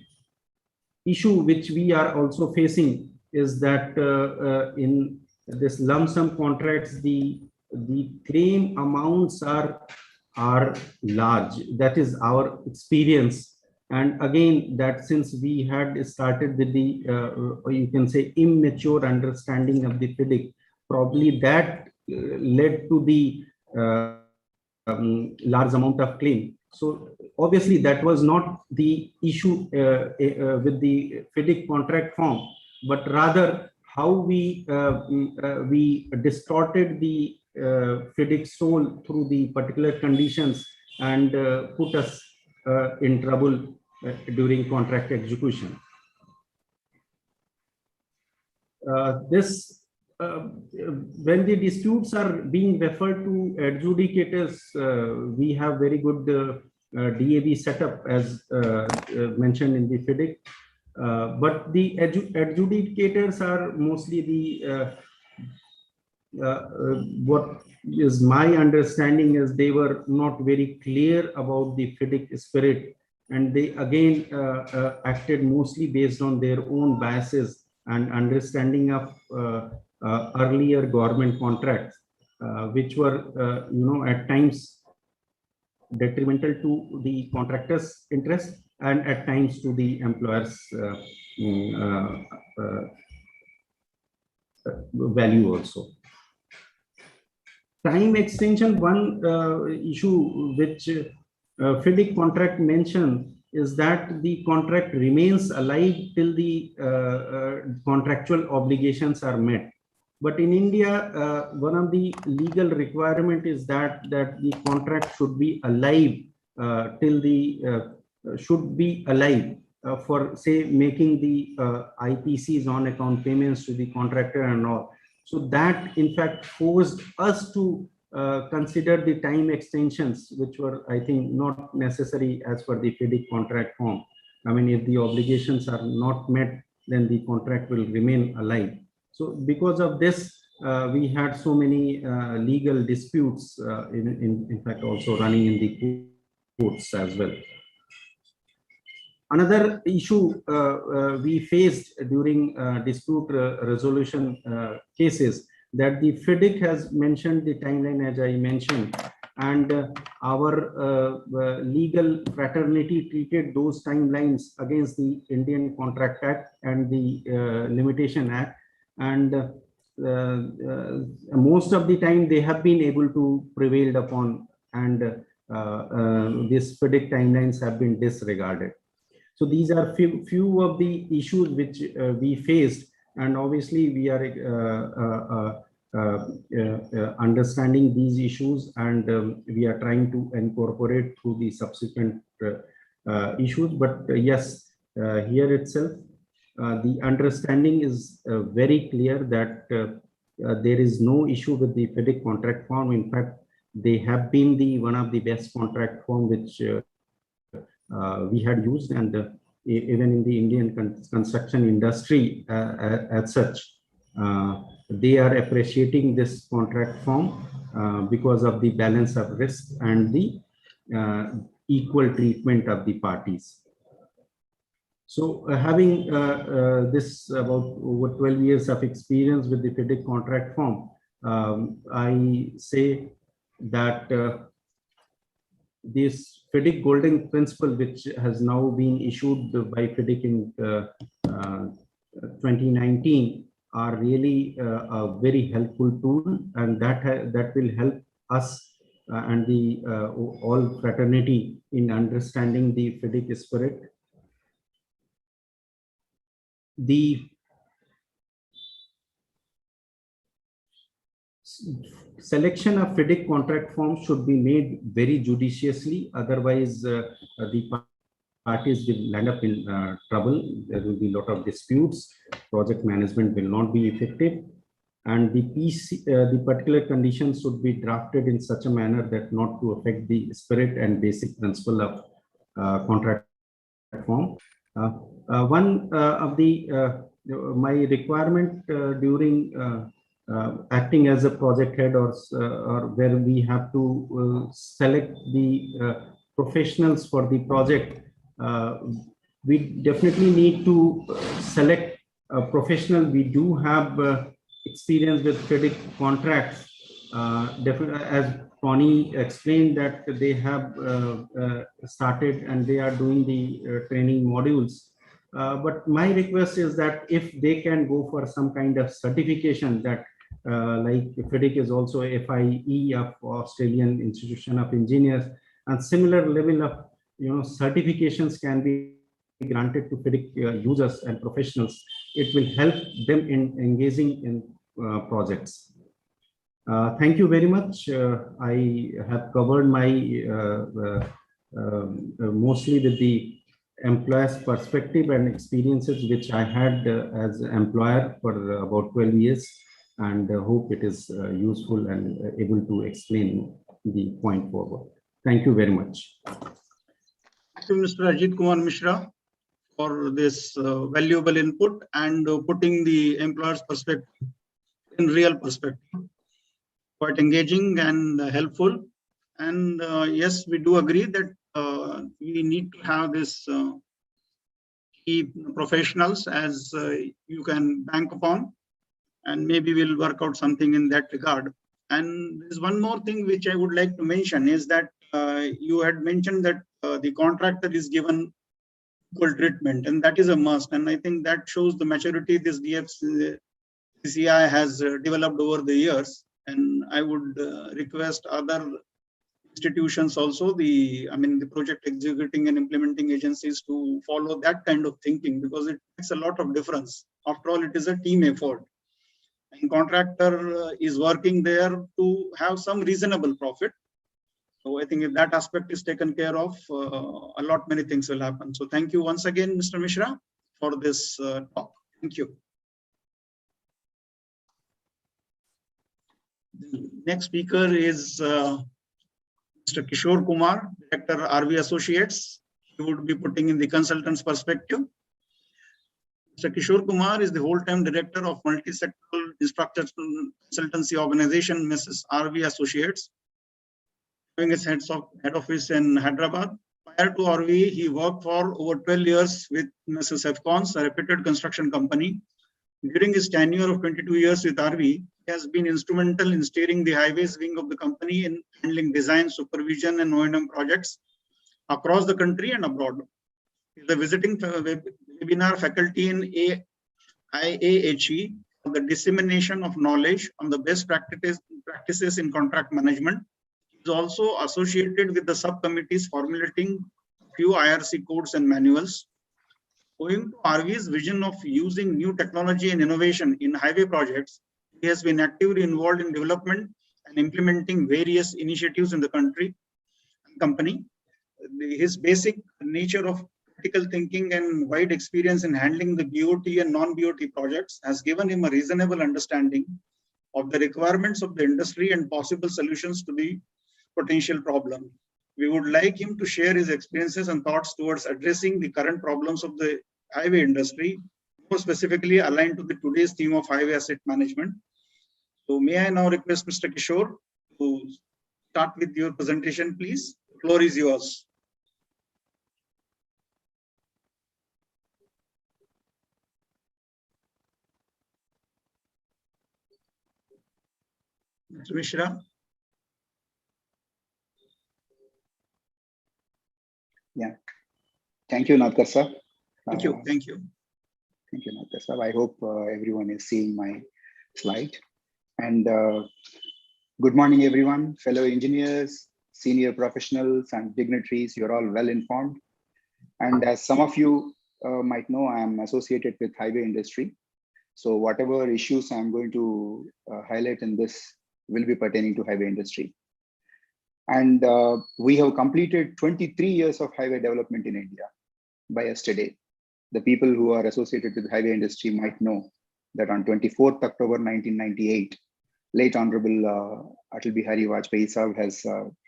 issue which we are also facing is that in this lump sum contracts, the claim amounts are large. That is our experience. And again, that since we had started with the, you can say, immature understanding of the FIDIC, probably that led to the large amount of claim. So obviously that was not the issue with the FIDIC contract form, but rather how we distorted the FIDIC soul through the particular conditions and put us in trouble during contract execution. When the disputes are being referred to adjudicators, we have very good DAB setup as mentioned in the FIDIC. But the adjudicators are mostly the what is my understanding is they were not very clear about the FIDIC spirit, and they again acted mostly based on their own biases and understanding of earlier government contracts, which were at times detrimental to the contractor's interest and at times to the employer's value also. Time extension, one issue which FIDIC contract mentioned is that the contract remains alive till the contractual obligations are met. But in India, one of the legal requirement is that the contract should be alive till the should be alive for, say, making the IPCs on account payments to the contractor and all. So that in fact forced us to consider the time extensions, which were, I think, not necessary as per the FIDIC contract form. I mean, if the obligations are not met, then the contract will remain alive. So because of this, we had so many legal disputes, in fact, also running in the courts as well. Another issue we faced during dispute resolution cases, that the FIDIC has mentioned the timeline, as I mentioned, and our legal fraternity treated those timelines against the Indian Contract Act and the Limitation Act, and most of the time they have been able to prevail upon, and these FIDIC timelines have been disregarded. So these are few of the issues which we faced, and obviously we are understanding these issues, and we are trying to incorporate through the subsequent issues. But yes, here itself, the understanding is very clear that there is no issue with the FIDIC contract form. In fact, they have been one of the best contract form which we had used, and even in the Indian construction industry as such, they are appreciating this contract form because of the balance of risk and the equal treatment of the parties. So having this about over 12 years of experience with the FIDIC contract form, I say that this FIDIC golden principle, which has now been issued by FIDIC in 2019, are really a very helpful tool, and that will help us and the all fraternity in understanding the FIDIC spirit the selection of FIDIC contract forms should be made very judiciously. Otherwise, the parties will land up in trouble. There will be a lot of disputes. Project management will not be effective. And the particular conditions should be drafted in such a manner that not to affect the spirit and basic principle of contract form. One of my requirement during acting as a project head or where we have to select the professionals for the project, we definitely need to select a professional. We do have experience with FIDIC contracts. As Tony explained that they have started and they are doing the training modules. But my request is that if they can go for some kind of certification that like FIDIC is also FIE of Australian Institution of Engineers, and similar level of certifications can be granted to FIDIC users and professionals. It will help them in engaging in projects. Thank you very much. I have covered my mostly with the employer's perspective and experiences which I had as an employer for about 12 years, and hope it is useful and able to explain the point forward. Thank you very much. Thank you, Mr. Ajit Kumar Mishra, for this valuable input and putting the employer's perspective in real perspective. Quite engaging and helpful. And yes, we do agree that we need to have this key professionals as you can bank upon, and maybe we'll work out something in that regard. And there's one more thing which I would like to mention is that you had mentioned that the contractor is given equal treatment, and that is a must. And I think that shows the maturity this DFCCI has developed over the years. And I would request other institutions also, the project executing and implementing agencies to follow that kind of thinking, because it makes a lot of difference. After all, it is a team effort. And contractor is working there to have some reasonable profit. So I think if that aspect is taken care of, many things will happen. So thank you once again, Mr. Mishra, for this talk. Thank you. The next speaker is Mr. Kishore Kumar, Director, RV Associates. He would be putting in the consultant's perspective. Mr. Kishore Kumar is the whole-time Director of multi-sectoral infrastructure consultancy organization, Mrs. RV Associates, having his head office in Hyderabad. Prior to RV, he worked for over 12 years with Mrs. FCons, a reputed construction company. During his tenure of 22 years with RV, he has been instrumental in steering the highways wing of the company in handling design, supervision, and O&M projects across the country and abroad. He is a visiting webinar faculty in IAHE for the dissemination of knowledge on the best practices in contract management. He is also associated with the subcommittees formulating a few IRC codes and manuals. Owing to RV's vision of using new technology and innovation in highway projects, he has been actively involved in development and implementing various initiatives in the company. His basic nature of critical thinking and wide experience in handling the BOT and non-BOT projects has given him a reasonable understanding of the requirements of the industry and possible solutions to the potential problem. We would like him to share his experiences and thoughts towards addressing the current problems of the highway industry, more specifically aligned to today's theme of highway asset management. So may I now request Mr. Kishore to start with your presentation, please. The floor is yours. Mr. Mishra. Yeah. Thank you, Nadkar sir. Thank you. Thank you. Thank you, Nadkar sir. I hope everyone is seeing my slide. And good morning, everyone, fellow engineers, senior professionals, and dignitaries. You're all well informed. And as some of you might know, I am associated with highway industry. So whatever issues I'm going to highlight in this will be pertaining to highway industry. And we have completed 23 years of highway development in India by yesterday. The people who are associated with the highway industry might know that on 24th October 1998, late Honorable Atal Bihari Vajpayee Sahab has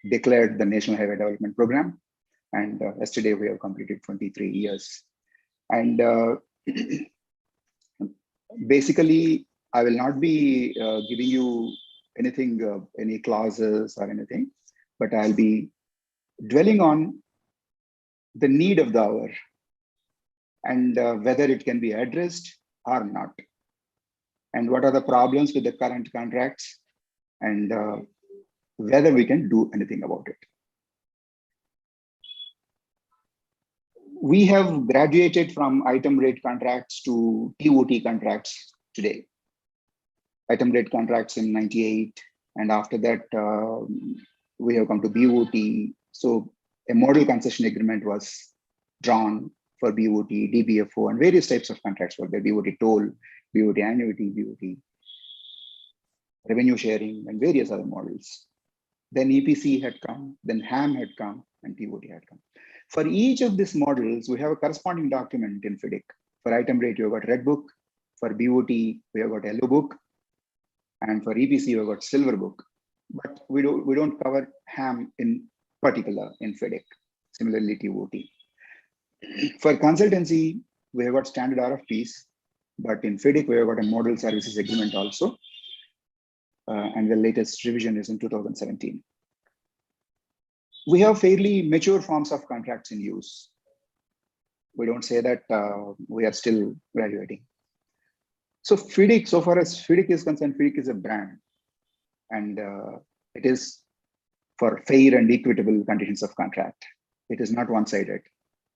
declared the National Highway Development Program. And yesterday we have completed 23 years. And basically, I will not be giving you anything, any clauses or anything, but I'll be dwelling on the need of the hour and whether it can be addressed or not. And what are the problems with the current contracts and whether we can do anything about it. We have graduated from item rate contracts to TOT contracts today. Item rate contracts in 98, and after that, we have come to BOT. So a model concession agreement was drawn for BOT, DBFO, and various types of contracts were there: BOT toll, BOT annuity, BOT revenue sharing, and various other models. Then EPC had come, then HAM had come, and TOT had come. For each of these models, we have a corresponding document in FIDIC. For item rate, we have got red book. For BOT, we have got yellow book. And for EPC, we have got silver book. But we don't cover HAM in particular in FIDIC. Similarly, TOT. For consultancy, we have got standard RFPs. But in FIDIC, we have got a model services agreement also. And the latest revision is in 2017. We have fairly mature forms of contracts in use. We don't say that we are still graduating. So FIDIC, so far as FIDIC is concerned, FIDIC is a brand, and it is for fair and equitable conditions of contract. It is not one-sided.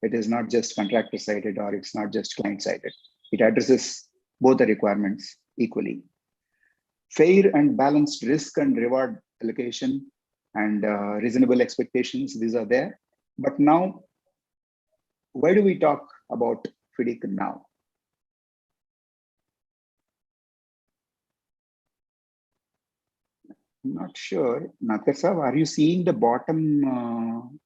It is not just contractor-sided, or it's not just client-sided. It addresses both the requirements equally. Fair and balanced risk and reward allocation and reasonable expectations, these are there. But now, why do we talk about FIDIC now? I'm not sure. Nathar Saab, are you seeing the bottom?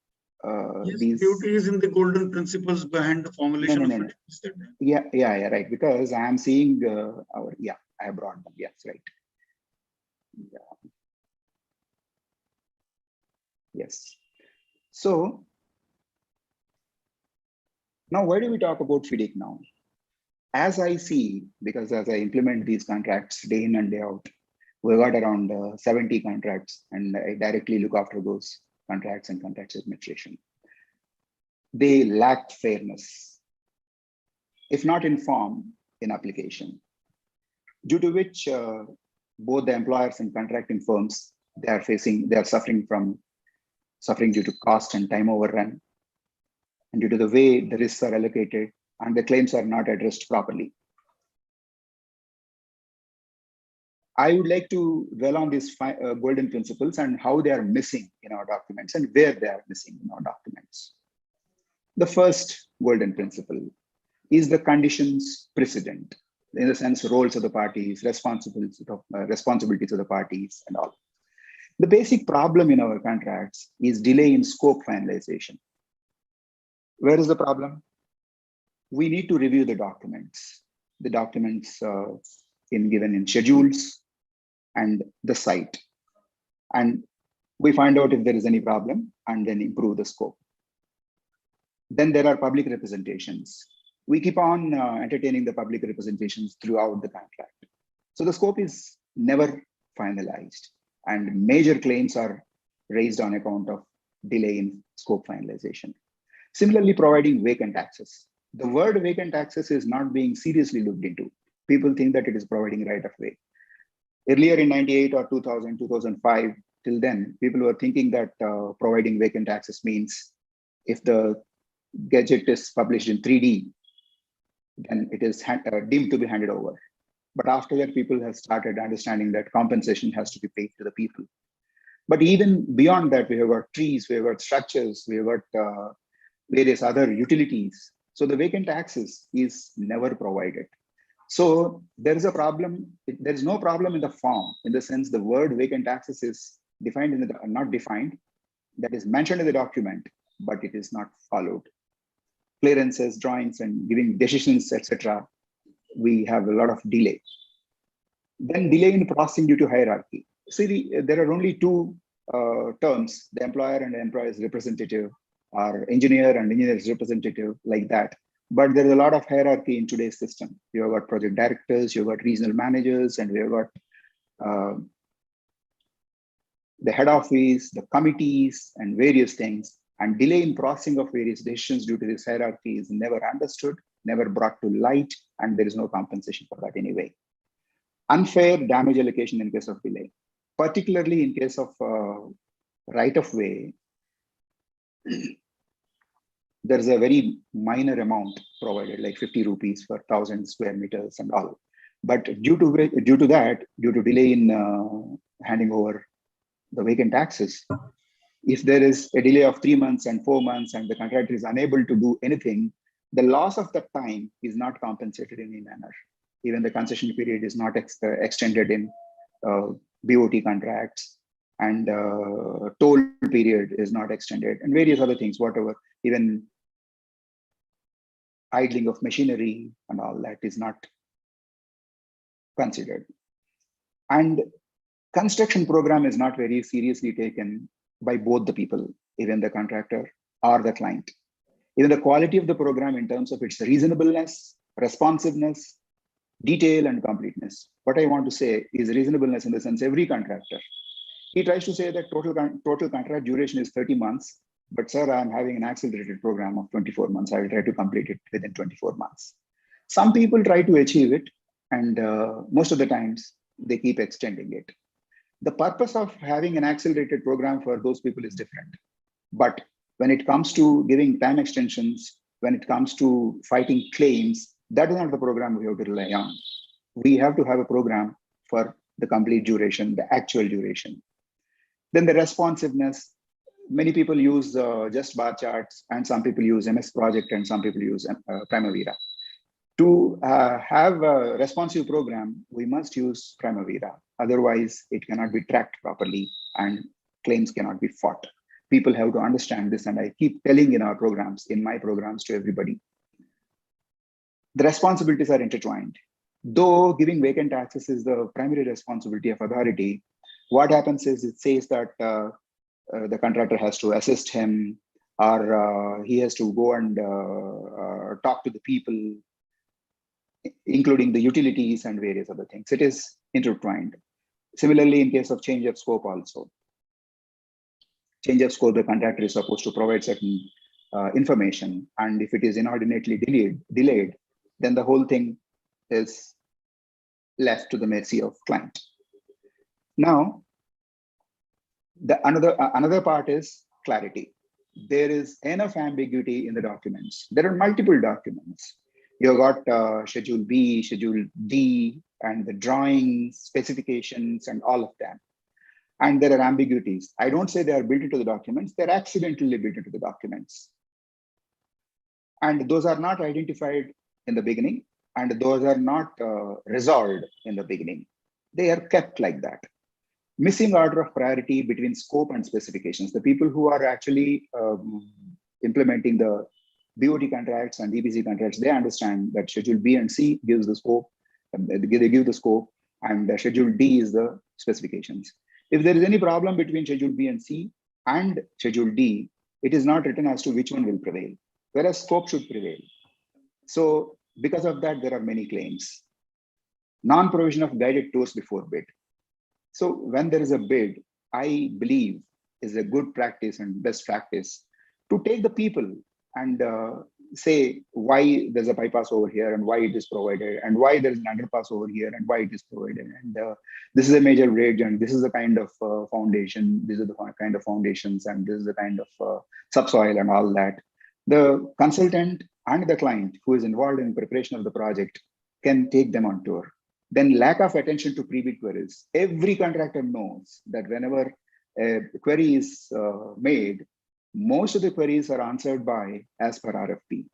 Yes, These... beauty is in the golden principles behind the formulation of FIDIC. Yeah, right. Because I am seeing I have brought them. Yes, right. Yeah. Yes. So now why do we talk about FIDIC now? As I see, because as I implement these contracts day in and day out, we got around 70 contracts, and I directly look after those contracts and contracts administration. They lack fairness, if not in form, in application, due to which both the employers and contracting firms, they are suffering due to cost and time overrun, and due to the way the risks are allocated and the claims are not addressed properly. I would like to dwell on these golden principles and how they are missing in our documents and where they are missing in our documents. The first golden principle is the conditions precedent, in the sense roles of the parties, responsibilities of the parties, and all. The basic problem in our contracts is delay in scope finalization. Where is the problem? We need to review the documents given in schedules and the site. And we find out if there is any problem and then improve the scope. Then there are public representations. We keep on entertaining the public representations throughout the contract. So the scope is never finalized, and major claims are raised on account of delay in scope finalization. Similarly, providing vacant access. The word vacant access is not being seriously looked into. People think that it is providing right of way. Earlier in 98 or 2000, 2005, till then, people were thinking that providing vacant access means if the gadget is published in 3D, then it is deemed to be handed over. But after that, people have started understanding that compensation has to be paid to the people. But even beyond that, we have got trees, we have got structures, we have got various other utilities. So the vacant access is never provided. So there is a problem. There is no problem in the form, in the sense the word vacant access is defined in the, not defined, that is mentioned in the document, but it is not followed. Clearances, drawings, and giving decisions, etc. We have a lot of delay. Then delay in processing due to hierarchy. See, there are only two terms, the employer and the employer's representative, or engineer and engineer's representative, like that. But there is a lot of hierarchy in today's system. You have got project directors, you've got regional managers, and we have got the head office, the committees, and various things. And delay in processing of various decisions due to this hierarchy is never understood, never brought to light, and there is no compensation for that anyway. Unfair damage allocation in case of delay, particularly in case of right of way. There's a very minor amount provided, like 50 rupees per 1,000 square meters and all. But due to delay in handing over the vacant access, if there is a delay of 3 months and 4 months and the contractor is unable to do anything, the loss of that time is not compensated in any manner. Even the concession period is not extended in BOT contracts, and toll period is not extended, and various other things, whatever, even idling of machinery and all that is not considered. And construction program is not very seriously taken by both the people, even the contractor or the client. Even the quality of the program in terms of its reasonableness, responsiveness, detail, and completeness. What I want to say is reasonableness in the sense every contractor, he tries to say that total contract duration is 30 months, but sir, I'm having an accelerated program of 24 months. I will try to complete it within 24 months. Some people try to achieve it, and most of the times they keep extending it. The purpose of having an accelerated program for those people is different. But when it comes to giving time extensions, when it comes to fighting claims, that is not the program we have to rely on. We have to have a program for the complete duration, the actual duration. Then the responsiveness. Many people use just bar charts, and some people use MS Project, and some people use Primavera. To have a responsive program, we must use Primavera. Otherwise, it cannot be tracked properly and claims cannot be fought. People have to understand this, and I keep telling in our programs, in my programs, to everybody. The responsibilities are intertwined. Though giving vacant access is the primary responsibility of authority, what happens is it says that the contractor has to assist him, or he has to go and talk to the people, including the utilities and various other things. It is intertwined. Similarly, in case of change of scope also. Change of scope, the contractor is supposed to provide certain information, and if it is inordinately delayed, then the whole thing is left to the mercy of client. Now, another part is clarity. There is enough ambiguity in the documents. There are multiple documents. You've got Schedule B, Schedule D, and the drawings, specifications, and all of them. And there are ambiguities. I don't say they are built into the documents, they're accidentally built into the documents. And those are not identified in the beginning, and those are not resolved in the beginning. They are kept like that. Missing order of priority between scope and specifications. The people who are actually implementing the BOT contracts and EPC contracts, they understand that Schedule B and C gives the scope, they give the scope, and Schedule D is the specifications. If there is any problem between Schedule B and C and Schedule D, it is not written as to which one will prevail, whereas scope should prevail. So because of that, there are many claims. Non-provision of guided tours before bid. So when there is a bid, I believe is a good practice and best practice to take the people and say why there's a bypass over here and why it is provided, and why there is an underpass over here and why it is provided. And this is a major bridge, and this is the kind of foundation, these are the kind of foundations, and this is the kind of subsoil and all that. The consultant and the client who is involved in preparation of the project can take them on tour. Then lack of attention to pre-bid queries. Every contractor knows that whenever a query is made, most of the queries are answered by as per RFP.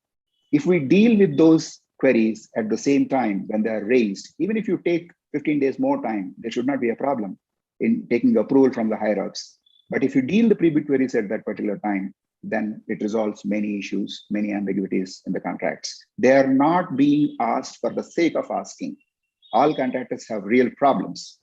If we deal with those queries at the same time when they are raised, even if you take 15 days more time, there should not be a problem in taking approval from the higher ups. But if you deal the pre-bid queries at that particular time, then it resolves many issues, many ambiguities in the contracts. They are not being asked for the sake of asking. All contractors have real problems.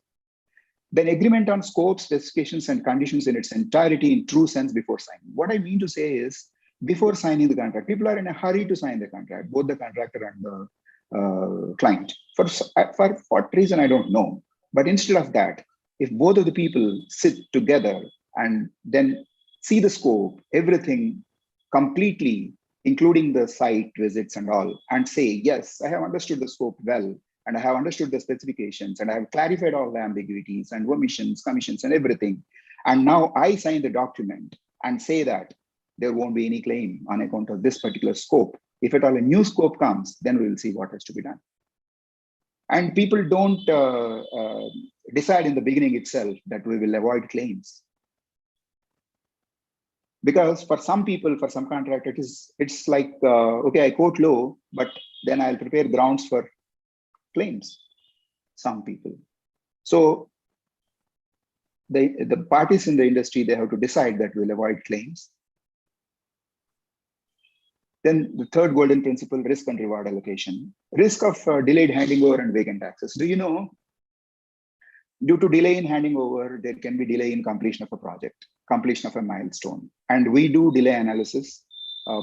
Then agreement on scope, specifications, and conditions in its entirety in true sense before signing. What I mean to say is, before signing the contract, people are in a hurry to sign the contract, both the contractor and the client. For what reason, I don't know. But instead of that, if both of the people sit together and then see the scope, everything completely, including the site visits and all, and say, yes, I have understood the scope well, and I have understood the specifications, and I have clarified all the ambiguities and omissions, commissions, and everything. And now I sign the document and say that there won't be any claim on account of this particular scope. If at all a new scope comes, then we will see what has to be done. And people don't decide in the beginning itself that we will avoid claims. Because for some people, for some contractors, it's like, okay, I quote low, but then I'll prepare grounds for claims, some people. So the parties in the industry, they have to decide that we'll avoid claims. Then the third golden principle, risk and reward allocation. Risk of delayed handing over and vacant access. Do you know, due to delay in handing over, there can be delay in completion of a project, completion of a milestone. And we do delay analysis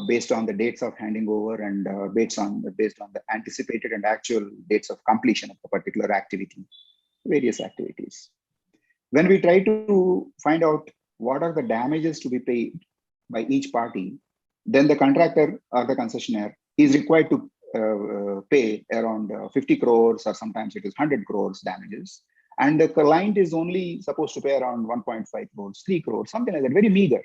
based on the dates of handing over and based on the anticipated and actual dates of completion of a particular activity, various activities. When we try to find out what are the damages to be paid by each party, then the contractor or the concessionaire is required to pay around 50 crores, or sometimes it is 100 crores damages. And the client is only supposed to pay around 1.5 crores, 3 crores, something like that, very meager.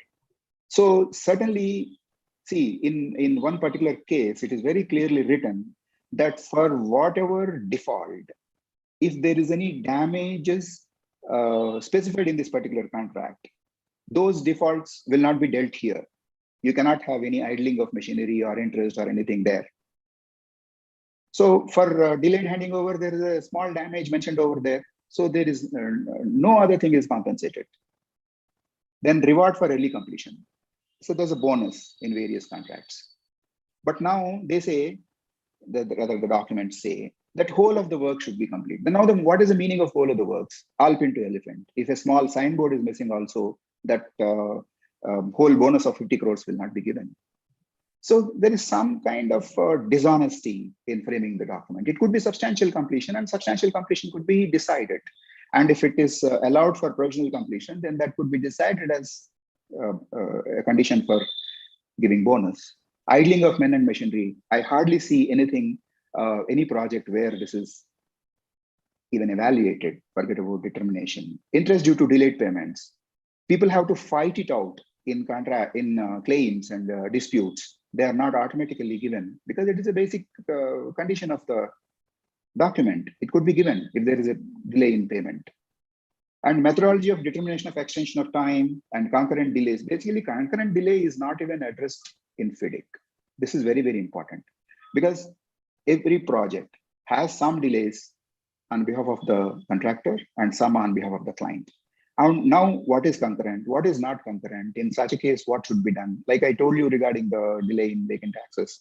So certainly, see, in one particular case, it is very clearly written that for whatever default, if there is any damages specified in this particular contract, those defaults will not be dealt here. You cannot have any idling of machinery or interest or anything there. So for delayed handing over, there is a small damage mentioned over there. So there is no other thing is compensated. Then reward for early completion. So there's a bonus in various contracts. But now they say, rather the documents say, that whole of the work should be complete. But now what is the meaning of whole of the works? Alp into elephant. If a small signboard is missing also, that whole bonus of 50 crores will not be given. So there is some kind of dishonesty in framing the document. It could be substantial completion, and substantial completion could be decided. And if it is allowed for provisional completion, then that could be decided as a condition for giving bonus. Idling of men and machinery. I hardly see anything, any project where this is even evaluated, forget about determination. Interest due to delayed payments. People have to fight it out in claims and disputes. They are not automatically given because it is a basic condition of the document. It could be given if there is a delay in payment. And methodology of determination of extension of time and concurrent delays. Basically, concurrent delay is not even addressed in FIDIC. This is very, very important because every project has some delays on behalf of the contractor and some on behalf of the client. Now, what is concurrent? What is not concurrent? In such a case, what should be done? Like I told you regarding the delay in vacant access,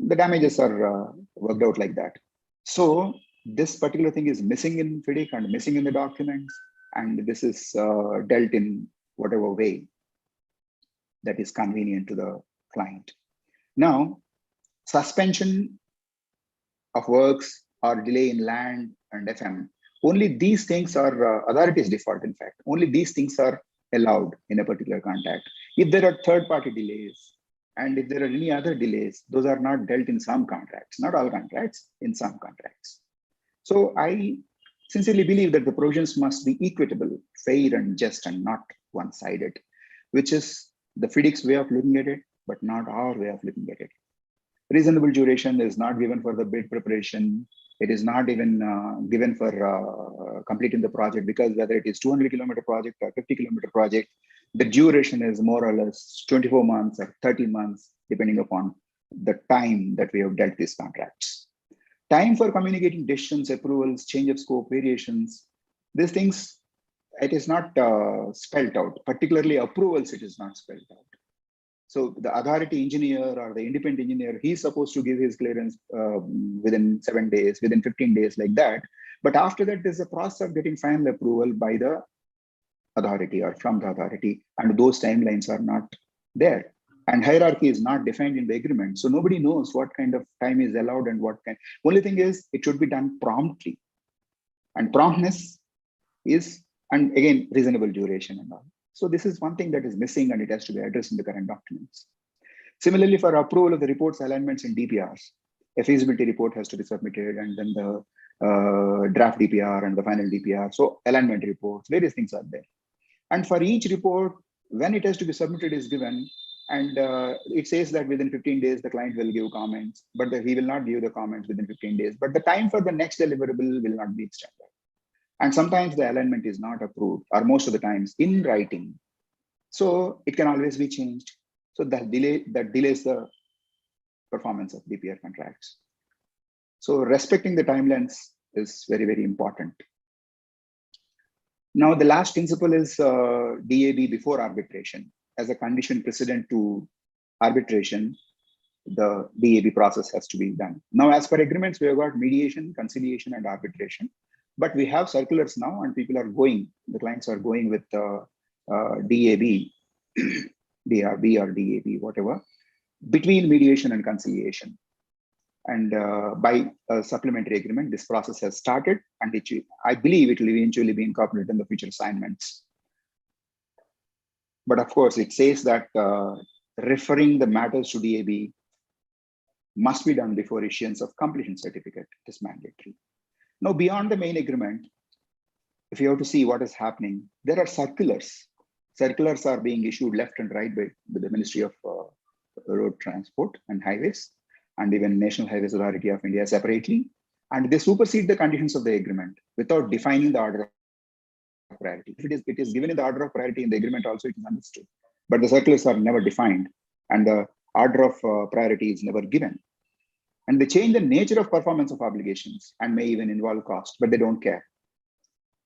the damages are worked out like that. So this particular thing is missing in FIDIC and missing in the documents, and this is dealt in whatever way that is convenient to the client. Now, suspension of works or delay in land and FM. Only these things are authorities default, in fact. Only these things are allowed in a particular contract. If there are third-party delays, and if there are any other delays, those are not dealt in some contracts, not all contracts, in some contracts. So I sincerely believe that the provisions must be equitable, fair and just, and not one-sided, which is the FIDIC's way of looking at it, but not our way of looking at it. Reasonable duration is not given for the bid preparation. It is not even given for completing the project, because whether it is 200-kilometer project or 50-kilometer project, the duration is more or less 24 months or 30 months, depending upon the time that we have dealt these contracts. Time for communicating decisions, approvals, change of scope, variations, these things, it is not spelled out, particularly approvals, it is not spelled out. So the authority engineer or the independent engineer, he's supposed to give his clearance within 7 days, within 15 days, like that. But after that, there's a process of getting final approval by the authority or from the authority, and those timelines are not there. And hierarchy is not defined in the agreement. So nobody knows what kind of time is allowed and what kind. Only thing is, it should be done promptly. And promptness is, and again, reasonable duration and all. So this is one thing that is missing, and it has to be addressed in the current documents. Similarly, for approval of the reports, alignments, and DPRs, a feasibility report has to be submitted, and then the draft DPR and the final DPR. So alignment reports, various things are there. And for each report, when it has to be submitted is given, and it says that within 15 days, the client will give comments, but he will not give the comments within 15 days. But the time for the next deliverable will not be extended. And sometimes the alignment is not approved, or most of the times in writing. So it can always be changed. So that delays the performance of DPR contracts. So respecting the timelines is very, very important. Now, the last principle is DAB before arbitration. As a condition precedent to arbitration, the DAB process has to be done. Now, as per agreements, we have got mediation, conciliation, and arbitration. But we have circulars now, and people are going, the clients are going with DAB, DRB or DAB, whatever, between mediation and conciliation. And by a supplementary agreement, this process has started, and I believe it will eventually be incorporated in the future assignments. But of course, it says that referring the matters to DAB must be done before issuance of completion certificate. It is mandatory. Now, beyond the main agreement, if you have to see what is happening, there are circulars. Circulars are being issued left and right by the Ministry of Road Transport and Highways, and even National Highways Authority of India separately. And they supersede the conditions of the agreement without defining the order of priority. If it is given in the order of priority in the agreement also, it is understood. But the circulars are never defined, and the order of priority is never given. And they change the nature of performance of obligations and may even involve cost, but they don't care.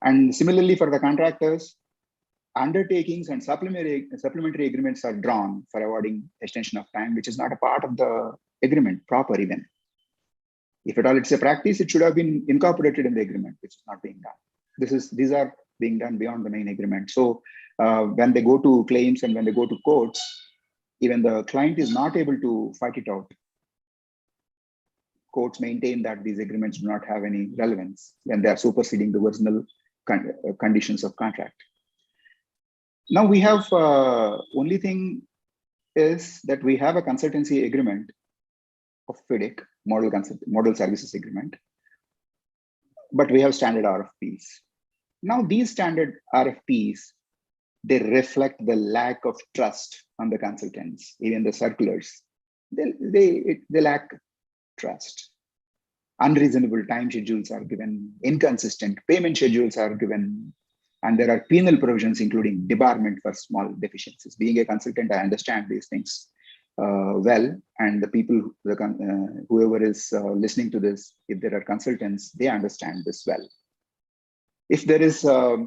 And similarly, for the contractors, undertakings and supplementary agreements are drawn for awarding extension of time, which is not a part of the agreement proper even. If at all it's a practice, it should have been incorporated in the agreement, which is not being done. These are being done beyond the main agreement. So when they go to claims and when they go to courts, even the client is not able to fight it out. Courts maintain that these agreements do not have any relevance when they are superseding the original conditions of contract. Now we have only thing is that we have a consultancy agreement of FIDIC, model services agreement, but we have standard RFPs. Now these standard RFPs, they reflect the lack of trust on the consultants, even the circulars. They lack trust. Unreasonable time schedules are given, inconsistent payment schedules are given, and there are penal provisions, including debarment for small deficiencies. Being a consultant, I understand these things well, and the people, whoever is listening to this, if there are consultants, they understand this well. If there is a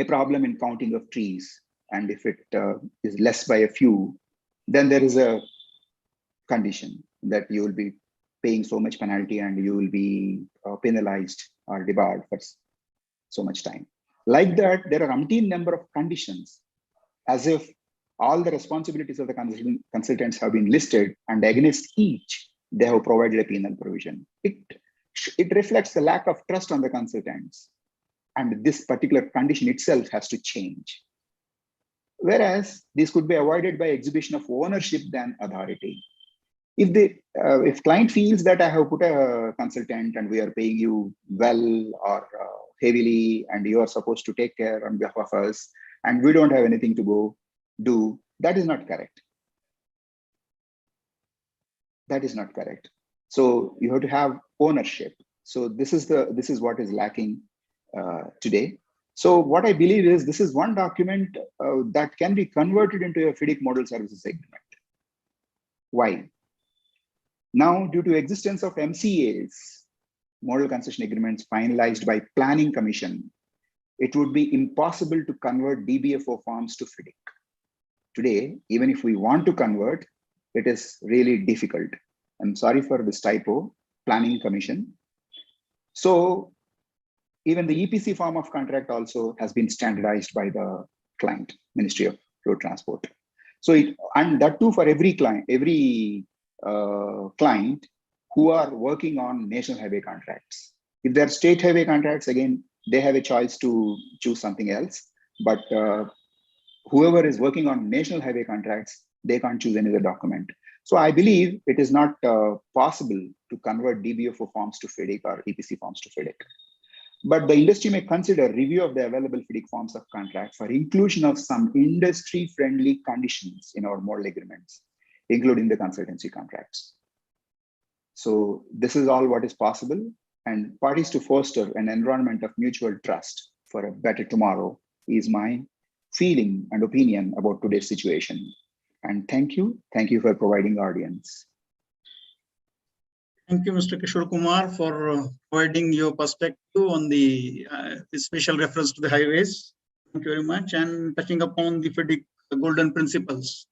problem in counting of trees, and if it is less by a few, then there is a condition that you will be paying so much penalty and you will be penalized or debarred for so much time. Like that, there are umpteen number of conditions, as if all the responsibilities of the consultants have been listed, and against each, they have provided a penal provision. It reflects the lack of trust on the consultants, and this particular condition itself has to change. Whereas this could be avoided by exhibition of ownership than authority. If client feels that I have put a consultant and we are paying you well or heavily, and you are supposed to take care on behalf of us, and we don't have anything to go do, that is not correct. That is not correct. So you have to have ownership. So this is what is lacking today. So what I believe is this is one document that can be converted into a FIDIC model services agreement. Why? Now, due to existence of MCAs, model concession agreements finalized by Planning Commission, it would be impossible to convert DBFO forms to FIDIC. Today, even if we want to convert, it is really difficult. I'm sorry for this typo, Planning Commission. So even the EPC form of contract also has been standardized by the client, Ministry of Road Transport. So and that too for every client, client who are working on national highway contracts. If they're state highway contracts, again, they have a choice to choose something else. But whoever is working on national highway contracts, they can't choose any other document. So I believe it is not possible to convert DBFO forms to FIDIC or EPC forms to FIDIC. But the industry may consider review of the available FIDIC forms of contract for inclusion of some industry-friendly conditions in our model agreements, including the consultancy contracts. So this is all what is possible, and parties to foster an environment of mutual trust for a better tomorrow is my feeling and opinion about today's situation. And thank you for providing audience. Thank you, Mr. Kishore Kumar, for providing your perspective on the special reference to the highways. Thank you very much. And touching upon the FIDIC golden principles.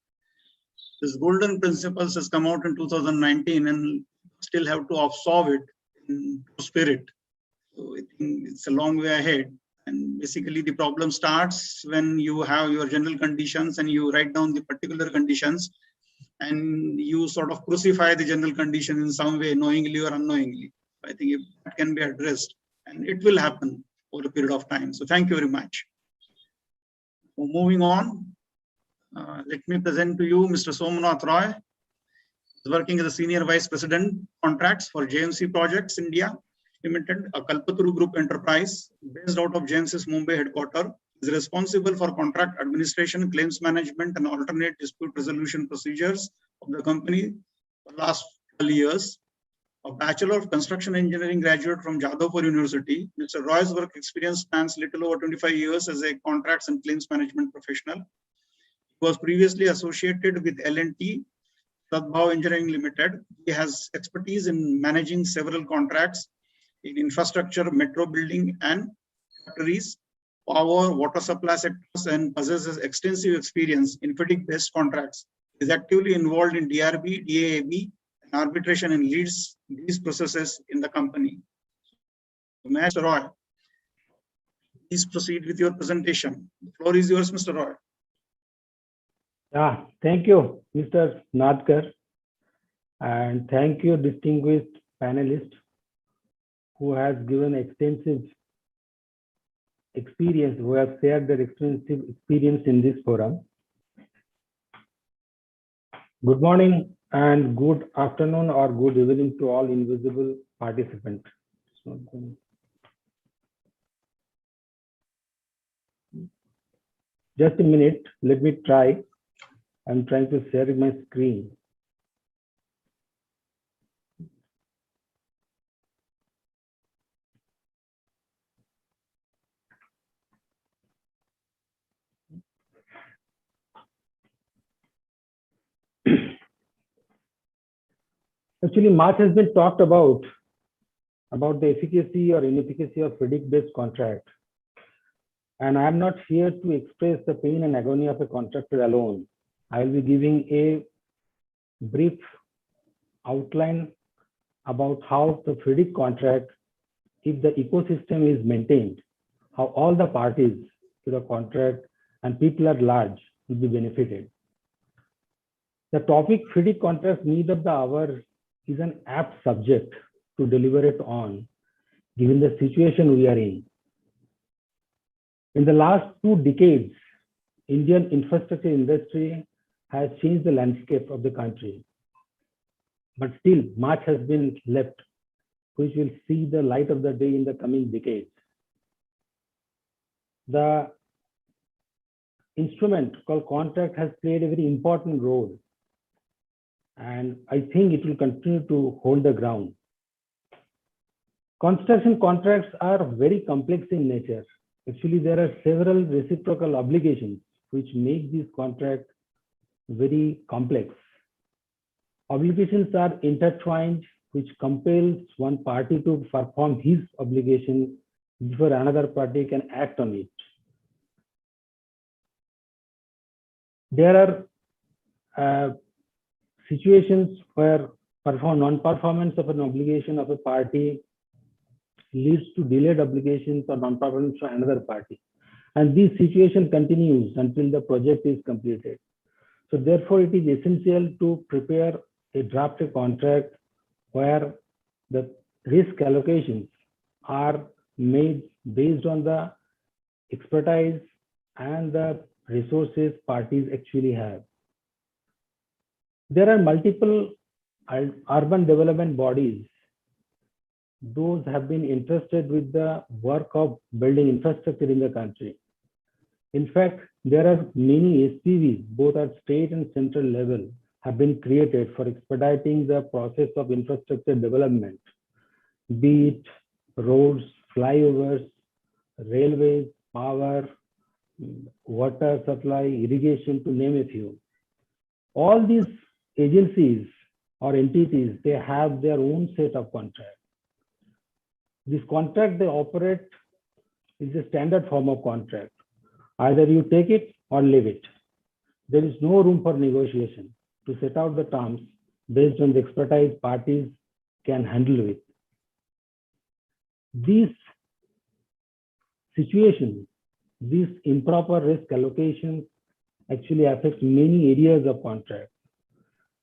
This golden principles has come out in 2019 and still have to absorb it in spirit. So I think it's a long way ahead. And basically the problem starts when you have your general conditions and you write down the particular conditions and you sort of crucify the general condition in some way, knowingly or unknowingly. I think if that can be addressed, and it will happen over a period of time. So thank you very much. Moving on, let me present to you Mr. Somnath Roy. He's working as a Senior Vice President Contracts for JMC Projects India Limited, a Kalpataru Group enterprise based out of JMC's Mumbai headquarters. Is responsible for contract administration, claims management, and alternate dispute resolution procedures of the company for the last 12 years. A Bachelor of Construction Engineering graduate from Jadavpur University, Mr. Roy's work experience spans little over 25 years as a contracts and claims management professional. He was previously associated with L&T Sadbhav Engineering Limited. He has expertise in managing several contracts in infrastructure, metro building, and factories, power, water supply sectors, and possesses extensive experience in FIDIC-based contracts. Is actively involved in DRB, DAAB, and arbitration and leads these processes in the company. Mr. Roy, please proceed with your presentation. The floor is yours, Mr. Roy. Yeah, thank you, Mr. Nadkar, and thank you, distinguished panelist, who has given extensive experience, who have shared their extensive experience in this forum. Good morning and good afternoon or good evening to all invisible participants. Just a minute, let me try. I'm trying to share my screen. Actually, much has been talked about the efficacy or inefficacy of FIDIC-based contract. And I am not here to express the pain and agony of a contractor alone. I will be giving a brief outline about how the FIDIC contract, if the ecosystem is maintained, how all the parties to the contract and people at large will be benefited. The topic FIDIC contract need of the hour is an apt subject to deliberate on, given the situation we are in. In the last 2 decades, Indian infrastructure industry has changed the landscape of the country. But still, much has been left, which will see the light of the day in the coming decades. The instrument called contract has played a very important role, and I think it will continue to hold the ground. Construction contracts are very complex in nature. Actually, there are several reciprocal obligations which make these contracts very complex. Obligations are intertwined, which compels one party to perform his obligation before another party can act on it. There are situations where non-performance of an obligation of a party leads to delayed obligations or non-performance from another party. And this situation continues until the project is completed. So therefore, it is essential to prepare a draft contract where the risk allocations are made based on the expertise and the resources parties actually have. There are multiple urban development bodies. Those have been interested with the work of building infrastructure in the country. In fact, there are many SPVs, both at state and central level, have been created for expediting the process of infrastructure development, be it roads, flyovers, railways, power, water supply, irrigation, to name a few. All these agencies or entities, they have their own set of contracts. This contract they operate is a standard form of contract. Either you take it or leave it. There is no room for negotiation to set out the terms based on the expertise parties can handle with. These situations, these improper risk allocations actually affect many areas of contract.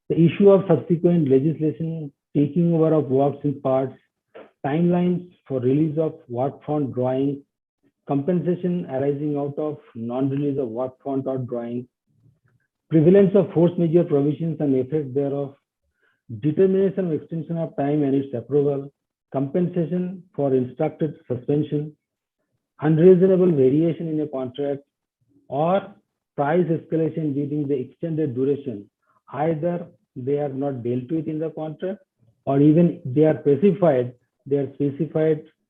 The issue of subsequent legislation, taking over of works in parts, timelines for release of work front drawing, compensation arising out of non-release of work front or drawing, prevalence of force majeure provisions and effect thereof, determination of extension of time and its approval, compensation for instructed suspension, unreasonable variation in a contract, or price escalation during the extended duration. Either they are not dealt with in the contract, or even they are specified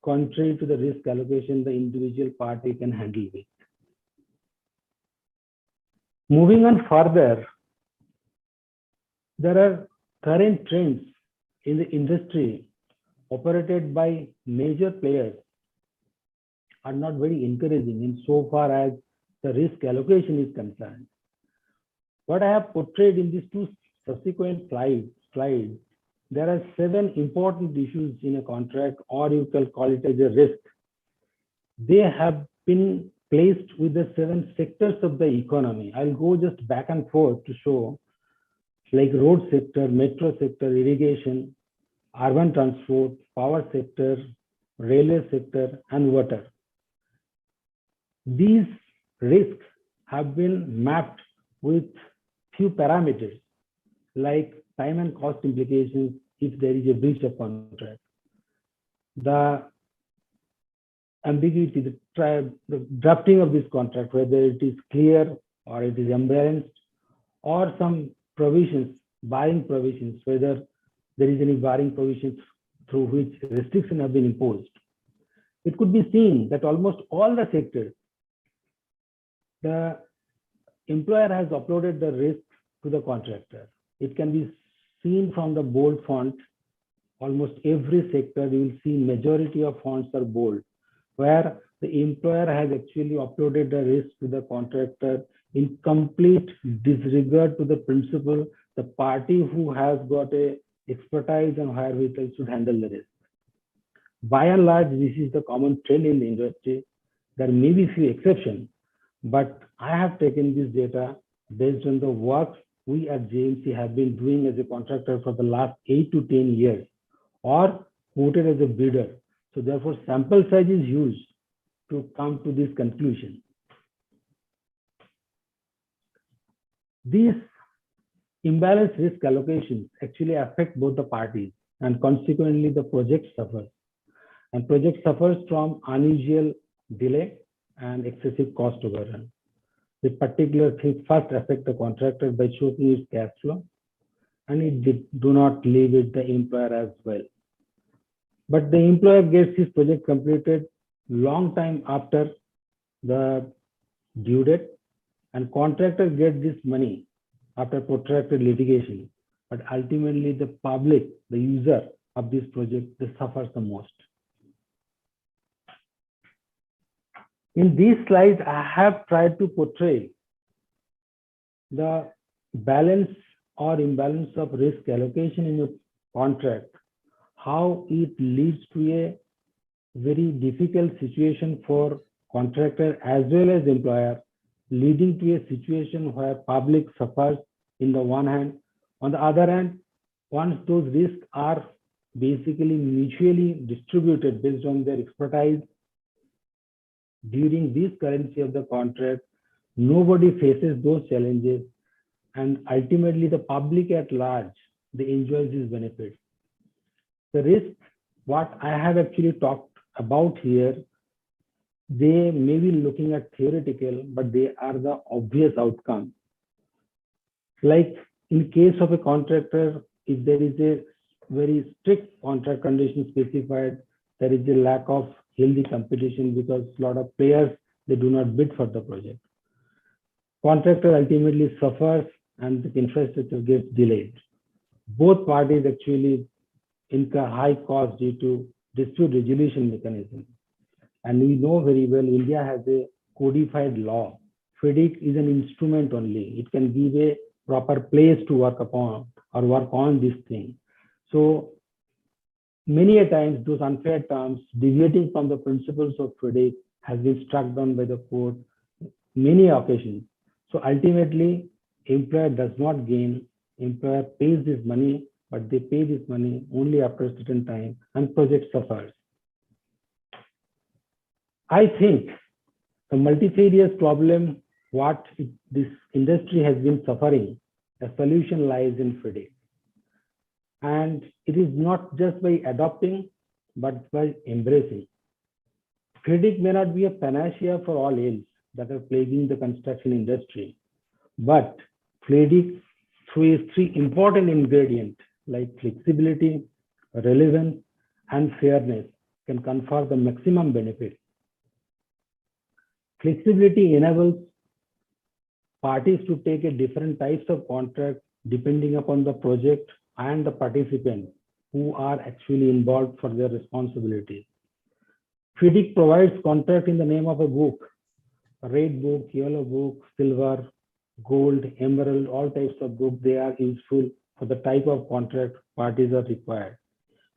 contrary to the risk allocation the individual party can handle with. Moving on further, there are current trends in the industry operated by major players are not very encouraging in so far as the risk allocation is concerned. What I have portrayed in these two subsequent slides, there are 7 important issues in a contract, or you can call it as a risk. They have been placed with the 7 sectors of the economy. I'll go just back and forth to show, like road sector, metro sector, irrigation, urban transport, power sector, railway sector, and water. These risks have been mapped with few parameters like time and cost implications if there is a breach of contract, the ambiguity, the drafting of this contract, whether it is clear or it is imbalanced, or some provisions, barring provisions, whether there is any barring provisions through which restrictions have been imposed. It could be seen that almost all the sectors, the employer has uploaded the risk to the contractor. It can be seen from the bold font. Almost every sector, you will see majority of fonts are bold, where the employer has actually uploaded the risk to the contractor in complete disregard to the principle, the party who has got a expertise and wherewithal should handle the risk. By and large, this is the common trend in the industry. There may be few exceptions, but I have taken this data based on the work we at JMC have been doing as a contractor for the last 8 to 10 years, or quoted as a bidder. So therefore, sample size is used to come to this conclusion. These imbalanced risk allocations actually affect both the parties, and consequently the project suffers. And project suffers from unusual delay and excessive cost overrun. The particular thing first affect the contractor by choking its cash flow, and it do not leave it the employer as well. But the employer gets his project completed long time after the due date, and contractor gets this money after protracted litigation, but ultimately the public, the user of this project, they suffers the most. In these slides, I have tried to portray the balance or imbalance of risk allocation in a contract, how it leads to a very difficult situation for contractor as well as employer, leading to a situation where public suffers in the one hand. On the other hand, once those risks are basically mutually distributed based on their expertise, during this currency of the contract, nobody faces those challenges, and ultimately the public at large, they enjoy these benefits. The risk, what I have actually talked about here, they may be looking at theoretical, but they are the obvious outcome. Like in case of a contractor, if there is a very strict contract condition specified, there is a lack of healthy competition because a lot of players, they do not bid for the project. Contractor ultimately suffers and the infrastructure gets delayed. Both parties actually incur high costs due to dispute resolution mechanism. And we know very well India has a codified law. FIDIC is an instrument only. It can give a proper place to work upon or work on this thing. So many a times those unfair terms deviating from the principles of FIDIC has been struck down by the court many occasions. So ultimately, employer does not gain, employer pays this money, but they pay this money only after a certain time and project suffers. I think the multifarious problem what this industry has been suffering, the solution lies in FIDIC. And it is not just by adopting, but by embracing. FIDIC may not be a panacea for all ills that are plaguing the construction industry, but FIDIC, through its three important ingredients like flexibility, relevance, and fairness, can confer the maximum benefit. Flexibility enables parties to take a different types of contract depending upon the project and the participants who are actually involved for their responsibilities. FIDIC provides contract in the name of a book, a red book, yellow book, silver, gold, emerald, all types of books. They are useful for the type of contract parties are required.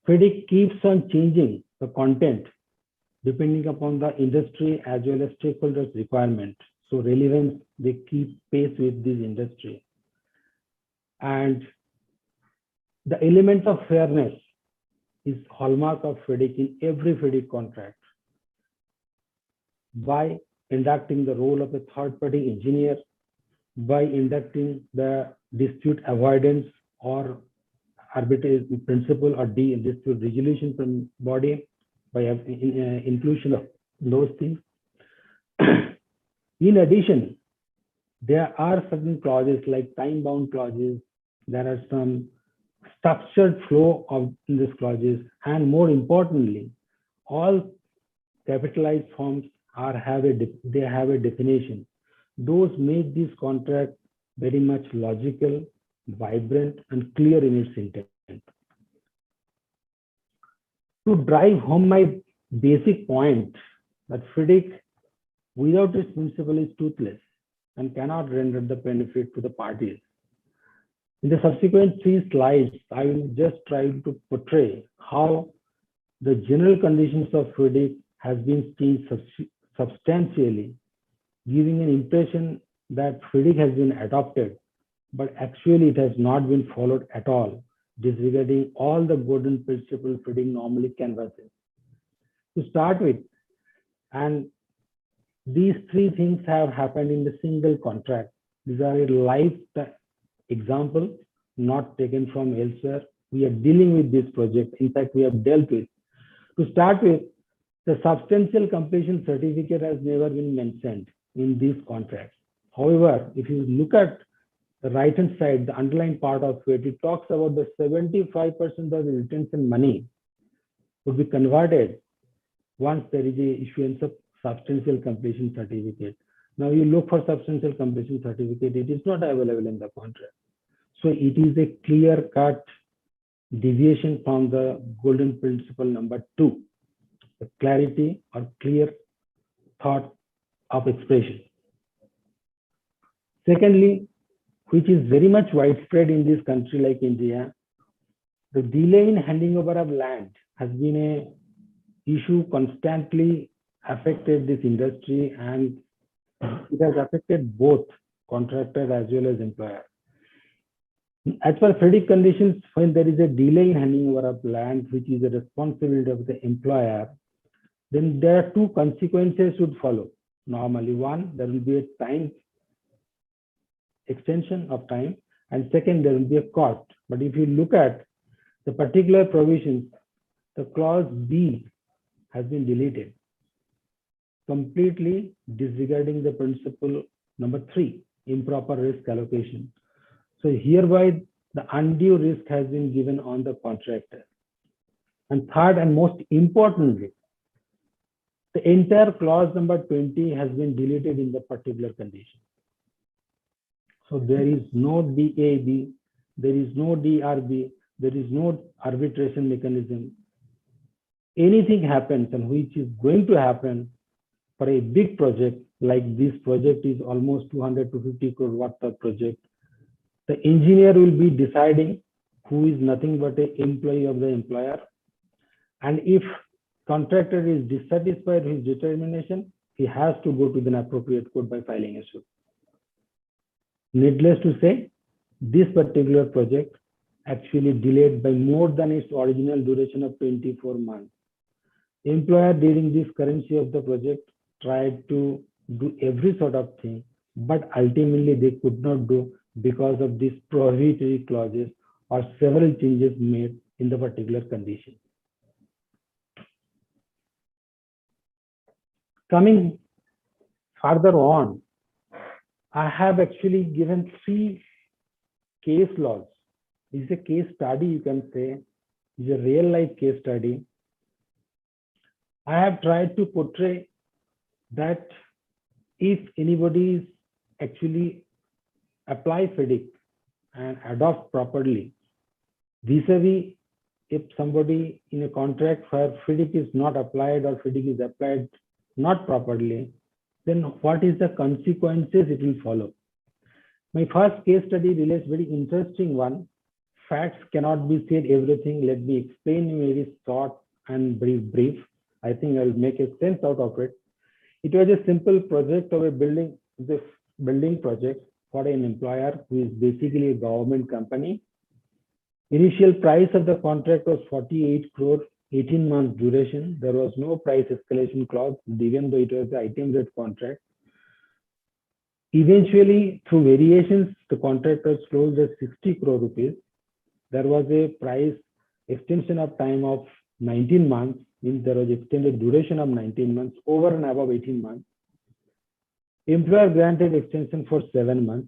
FIDIC keeps on changing the content depending upon the industry as well as stakeholders' requirement. So relevance, they keep pace with this industry. And the element of fairness is hallmark of FIDIC in every FIDIC contract. By inducting the role of a third-party engineer, by inducting the dispute avoidance or arbitration principle or dispute resolution from body, by inclusion of those things. In addition, there are certain clauses like time-bound clauses. There are some structured flow of these clauses, and more importantly, all capitalized forms have a definition. Those make this contract very much logical, vibrant, and clear in its intent. To drive home my basic point that FIDIC, without its principle, is toothless and cannot render the benefit to the parties. In the subsequent 3 slides, I will just try to portray how the general conditions of FIDIC has been changed substantially, giving an impression that FIDIC has been adopted, but actually it has not been followed at all, disregarding all the golden principles FIDIC normally canvasses. To start with, and these 3 things have happened in the single contract. These are a live example, not taken from elsewhere. We are dealing with this project. In fact, we have dealt with. To start with, the substantial completion certificate has never been mentioned in these contracts. However, if you look at the right-hand side, the underlying part of it, it talks about the 75% of the retention money would be converted once there is a issuance of substantial completion certificate. Now you look for substantial completion certificate, it is not available in the contract. So it is a clear-cut deviation from the golden principle number 2, the clarity or clear thought of expression. Secondly, which is very much widespread in this country like India, the delay in handing over of land has been a issue constantly affected this industry, and it has affected both contractor as well as employer. As per FIDIC conditions, when there is a delay in handing over of land, which is a responsibility of the employer, then there are two consequences should follow. Normally, one, there will be a time extension of time, and second, there will be a cost. But if you look at the particular provisions, the clause B has been deleted, completely disregarding the principle number 3, improper risk allocation. So hereby the undue risk has been given on the contractor. And third and most importantly, the entire clause number 20 has been deleted in the particular condition. So there is no DAB, there is no DRB, there is no arbitration mechanism. Anything happens and which is going to happen for a big project like this project is almost 200 to 50 crore worth of project. The engineer will be deciding who is nothing but an employee of the employer. And if contractor is dissatisfied with his determination, he has to go to the appropriate court by filing a suit. Needless to say, this particular project actually delayed by more than its original duration of 24 months. Employer during this currency of the project tried to do every sort of thing, but ultimately they could not do because of these prohibitory clauses or several changes made in the particular condition. Coming further on, I have actually given 3 case laws. It's a case study, you can say. It's a real life case study. I have tried to portray that if anybody is actually apply FIDIC and adopt properly, vis-a-vis if somebody in a contract where FIDIC is not applied or FIDIC is applied not properly, then what is the consequences it will follow. My first case study relates very interesting one. Facts cannot be said everything. Let me explain in very short and brief. I think I'll make a sense out of it. It was a simple project of a building project for an employer who is basically a government company. Initial price of the contract was 48 crore, 18 months duration. There was no price escalation clause, even though it was the item rate contract. Eventually, through variations, the contract was closed at 60 crore rupees. There was a price extension of time of 19 months, means there was extended duration of 19 months over and above 18 months. Employer granted extension for 7 months.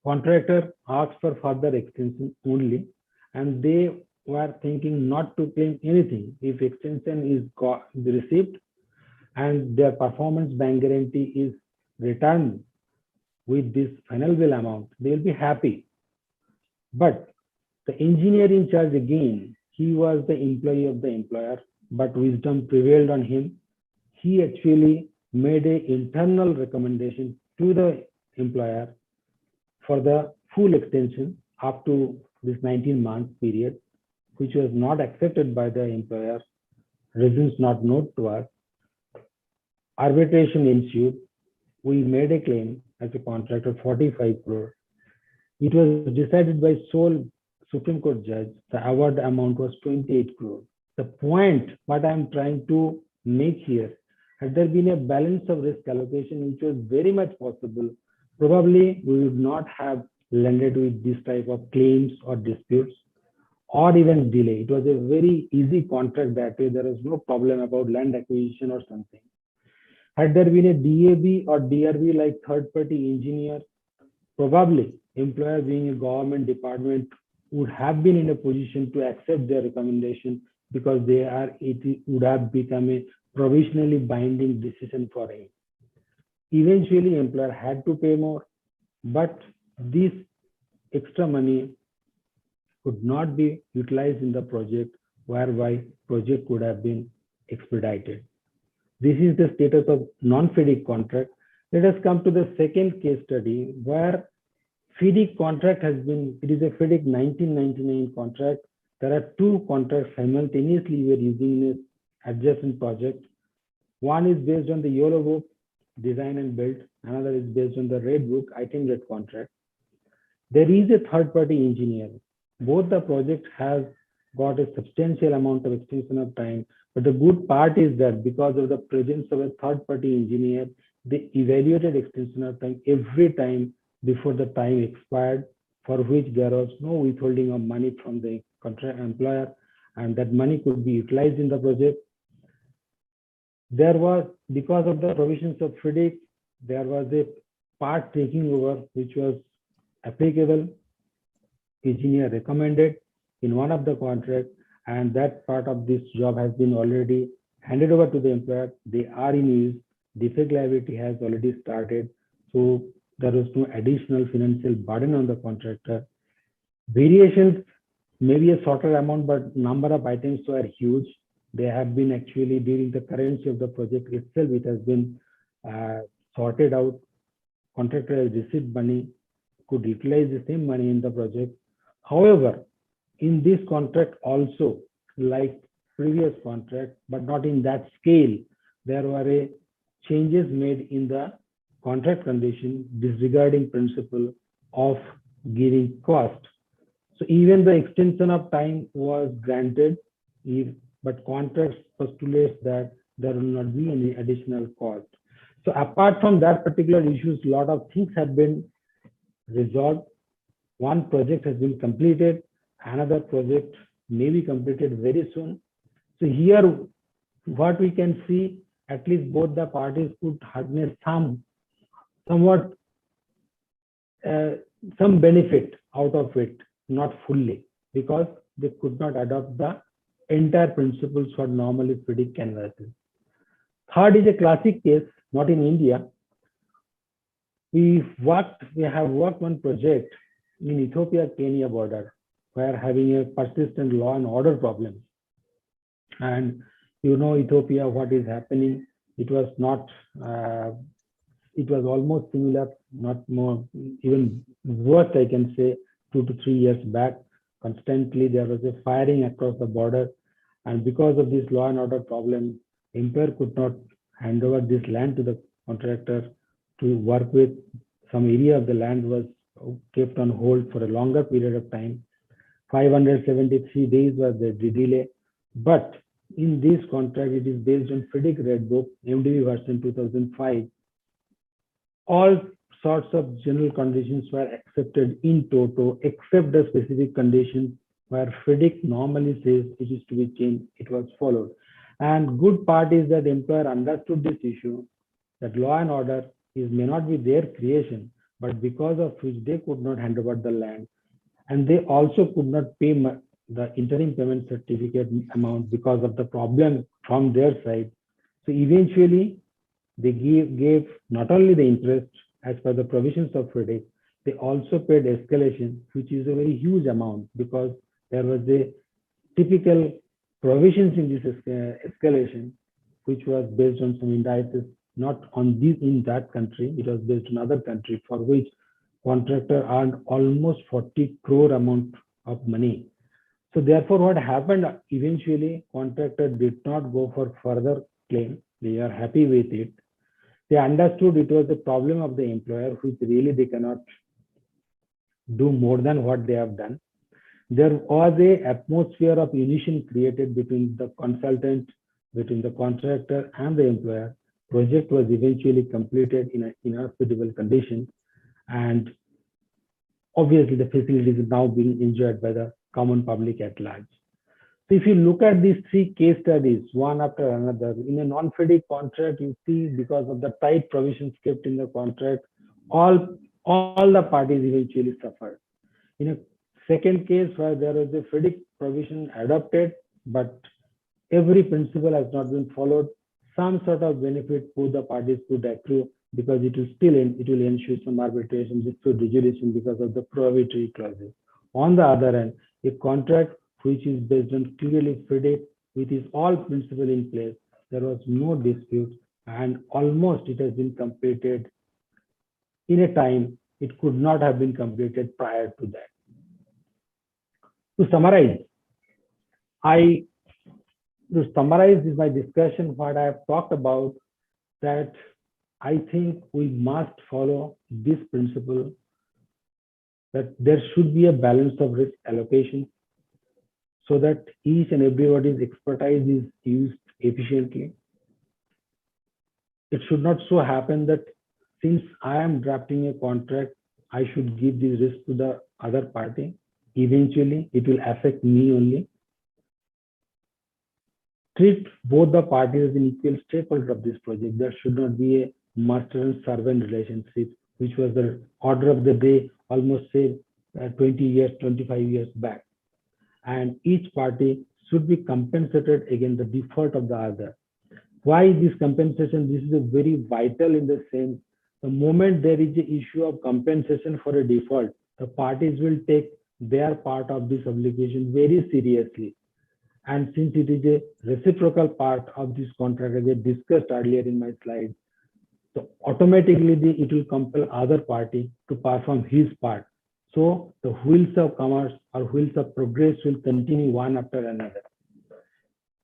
Contractor asked for further extension only, and they were thinking not to claim anything if extension is received and their performance bank guarantee is returned with this final bill amount, they will be happy. But the engineer in charge again, he was the employee of the employer, but wisdom prevailed on him. He actually made an internal recommendation to the employer for the full extension up to this 19-month period, which was not accepted by the employer. Reasons not known to us. Arbitration ensued. We made a claim as a contractor, 45 crore. It was decided by sole Supreme Court judge. The award amount was 28 crore. The point what I'm trying to make here, had there been a balance of risk allocation, which was very much possible, probably we would not have landed with this type of claims or disputes or even delay. It was a very easy contract that way. There was no problem about land acquisition or something. Had there been a DAB or DRB like third-party engineer, probably employer being a government department would have been in a position to accept their recommendation because it would have become a provisionally binding decision for him. Eventually, employer had to pay more, but this extra money could not be utilized in the project, whereby project could have been expedited. This is the status of non-FIDIC contract. Let us come to the second case study where FIDIC contract has been, it is a FIDIC 1999 contract. There are two contracts simultaneously we are using in an adjacent project. One is based on the yellow book, design and build. Another is based on the red book, item rate contract. There is a third-party engineer. Both the projects have got a substantial amount of extension of time, but the good part is that because of the presence of a third-party engineer, they evaluated extension of time every time before the time expired, for which there was no withholding of money from the contract employer, and that money could be utilized in the project. There was, because of the provisions of FIDIC, there was a part taking over which was applicable. Engineer recommended in one of the contracts, and that part of this job has been already handed over to the employer. They are in use. Defect liability has already started. So there was no additional financial burden on the contractor. Variations may be a shorter amount, but number of items were huge. They have been actually during the currency of the project itself, it has been sorted out. Contractor has received money, could utilize the same money in the project. However, in this contract also, like previous contract, but not in that scale, there were changes made in the contract condition disregarding principle of giving cost. So even the extension of time was granted, but contract postulates that there will not be any additional cost. So apart from that particular issues, a lot of things have been resolved. One project has been completed, another project may be completed very soon. So here, what we can see, at least both the parties could harness some benefit out of it, not fully, because they could not adopt the entire principles for normally FIDIC canvases. Third is a classic case, not in India. We have worked on project in Ethiopia-Kenya border, where having a persistent law and order problem. And you know, Ethiopia, what is happening, it was not, it was almost similar, not more, even worse, I can say, 2 to 3 years back. Constantly, there was a firing across the border. And because of this law and order problem, employer could not hand over this land to the contractor to work with. Some area of the land was kept on hold for a longer period of time. 573 days was the delay. But in this contract, it is based on FIDIC Red Book, MDB version 2005. All sorts of general conditions were accepted in toto, except the specific conditions where FIDIC normally says it is to be changed, it was followed. And good part is that the employer understood this issue, that law and order may not be their creation, but because of which they could not hand over the land. And they also could not pay the interim payment certificate amount because of the problem from their side. So eventually, they gave not only the interest as per the provisions of FIDIC, they also paid escalation, which is a very huge amount because there was a typical provisions in this escalation, which was based on some indices, not on this in that country, it was based on other country, for which contractor earned almost 40 crore amount of money. So therefore, what happened eventually, contractor did not go for further claim. They are happy with it. They understood it was a problem of the employer, which really they cannot do more than what they have done. There was an atmosphere of unison created between the consultant, between the contractor and the employer. Project was eventually completed in a suitable condition. And obviously the facilities are now being enjoyed by the common public at large. So if you look at these three case studies, one after another, in a non-FIDIC contract, you see because of the tight provisions kept in the contract, all the parties eventually suffered. In a second case where there was a FIDIC provision adopted, but every principle has not been followed, some sort of benefit both the parties could accrue because it will ensure some arbitration, dispute resolution because of the prohibitory clauses. On the other hand, a contract which is based on clearly FIDIC with its all principle in place, there was no dispute, and almost it has been completed in a time it could not have been completed prior to that. To summarize my discussion, what I have talked about, that I think we must follow this principle that there should be a balance of risk allocation so that each and everybody's expertise is used efficiently. It should not so happen that since I am drafting a contract, I should give this risk to the other party. Eventually, it will affect me only. Treat both the parties as an equal stakeholder of this project. There should not be a master and servant relationship, which was the order of the day almost say 20 years, 25 years back. And each party should be compensated against the default of the other. Why this compensation? This is a very vital in the sense, the moment there is an issue of compensation for a default, the parties will take their part of this obligation very seriously. And since it is a reciprocal part of this contract, as I discussed earlier in my slide, so automatically it will compel other party to perform his part. So the wheels of commerce or wheels of progress will continue one after another.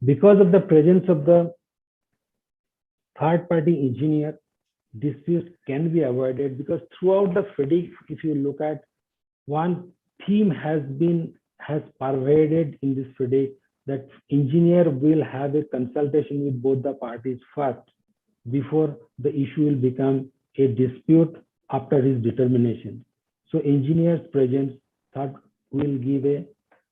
Because of the presence of the third-party engineer, disputes can be avoided, because throughout the FIDIC, if you look at, one theme has pervaded in this FIDIC, that engineer will have a consultation with both the parties first before the issue will become a dispute after his determination. So engineer's presence will give a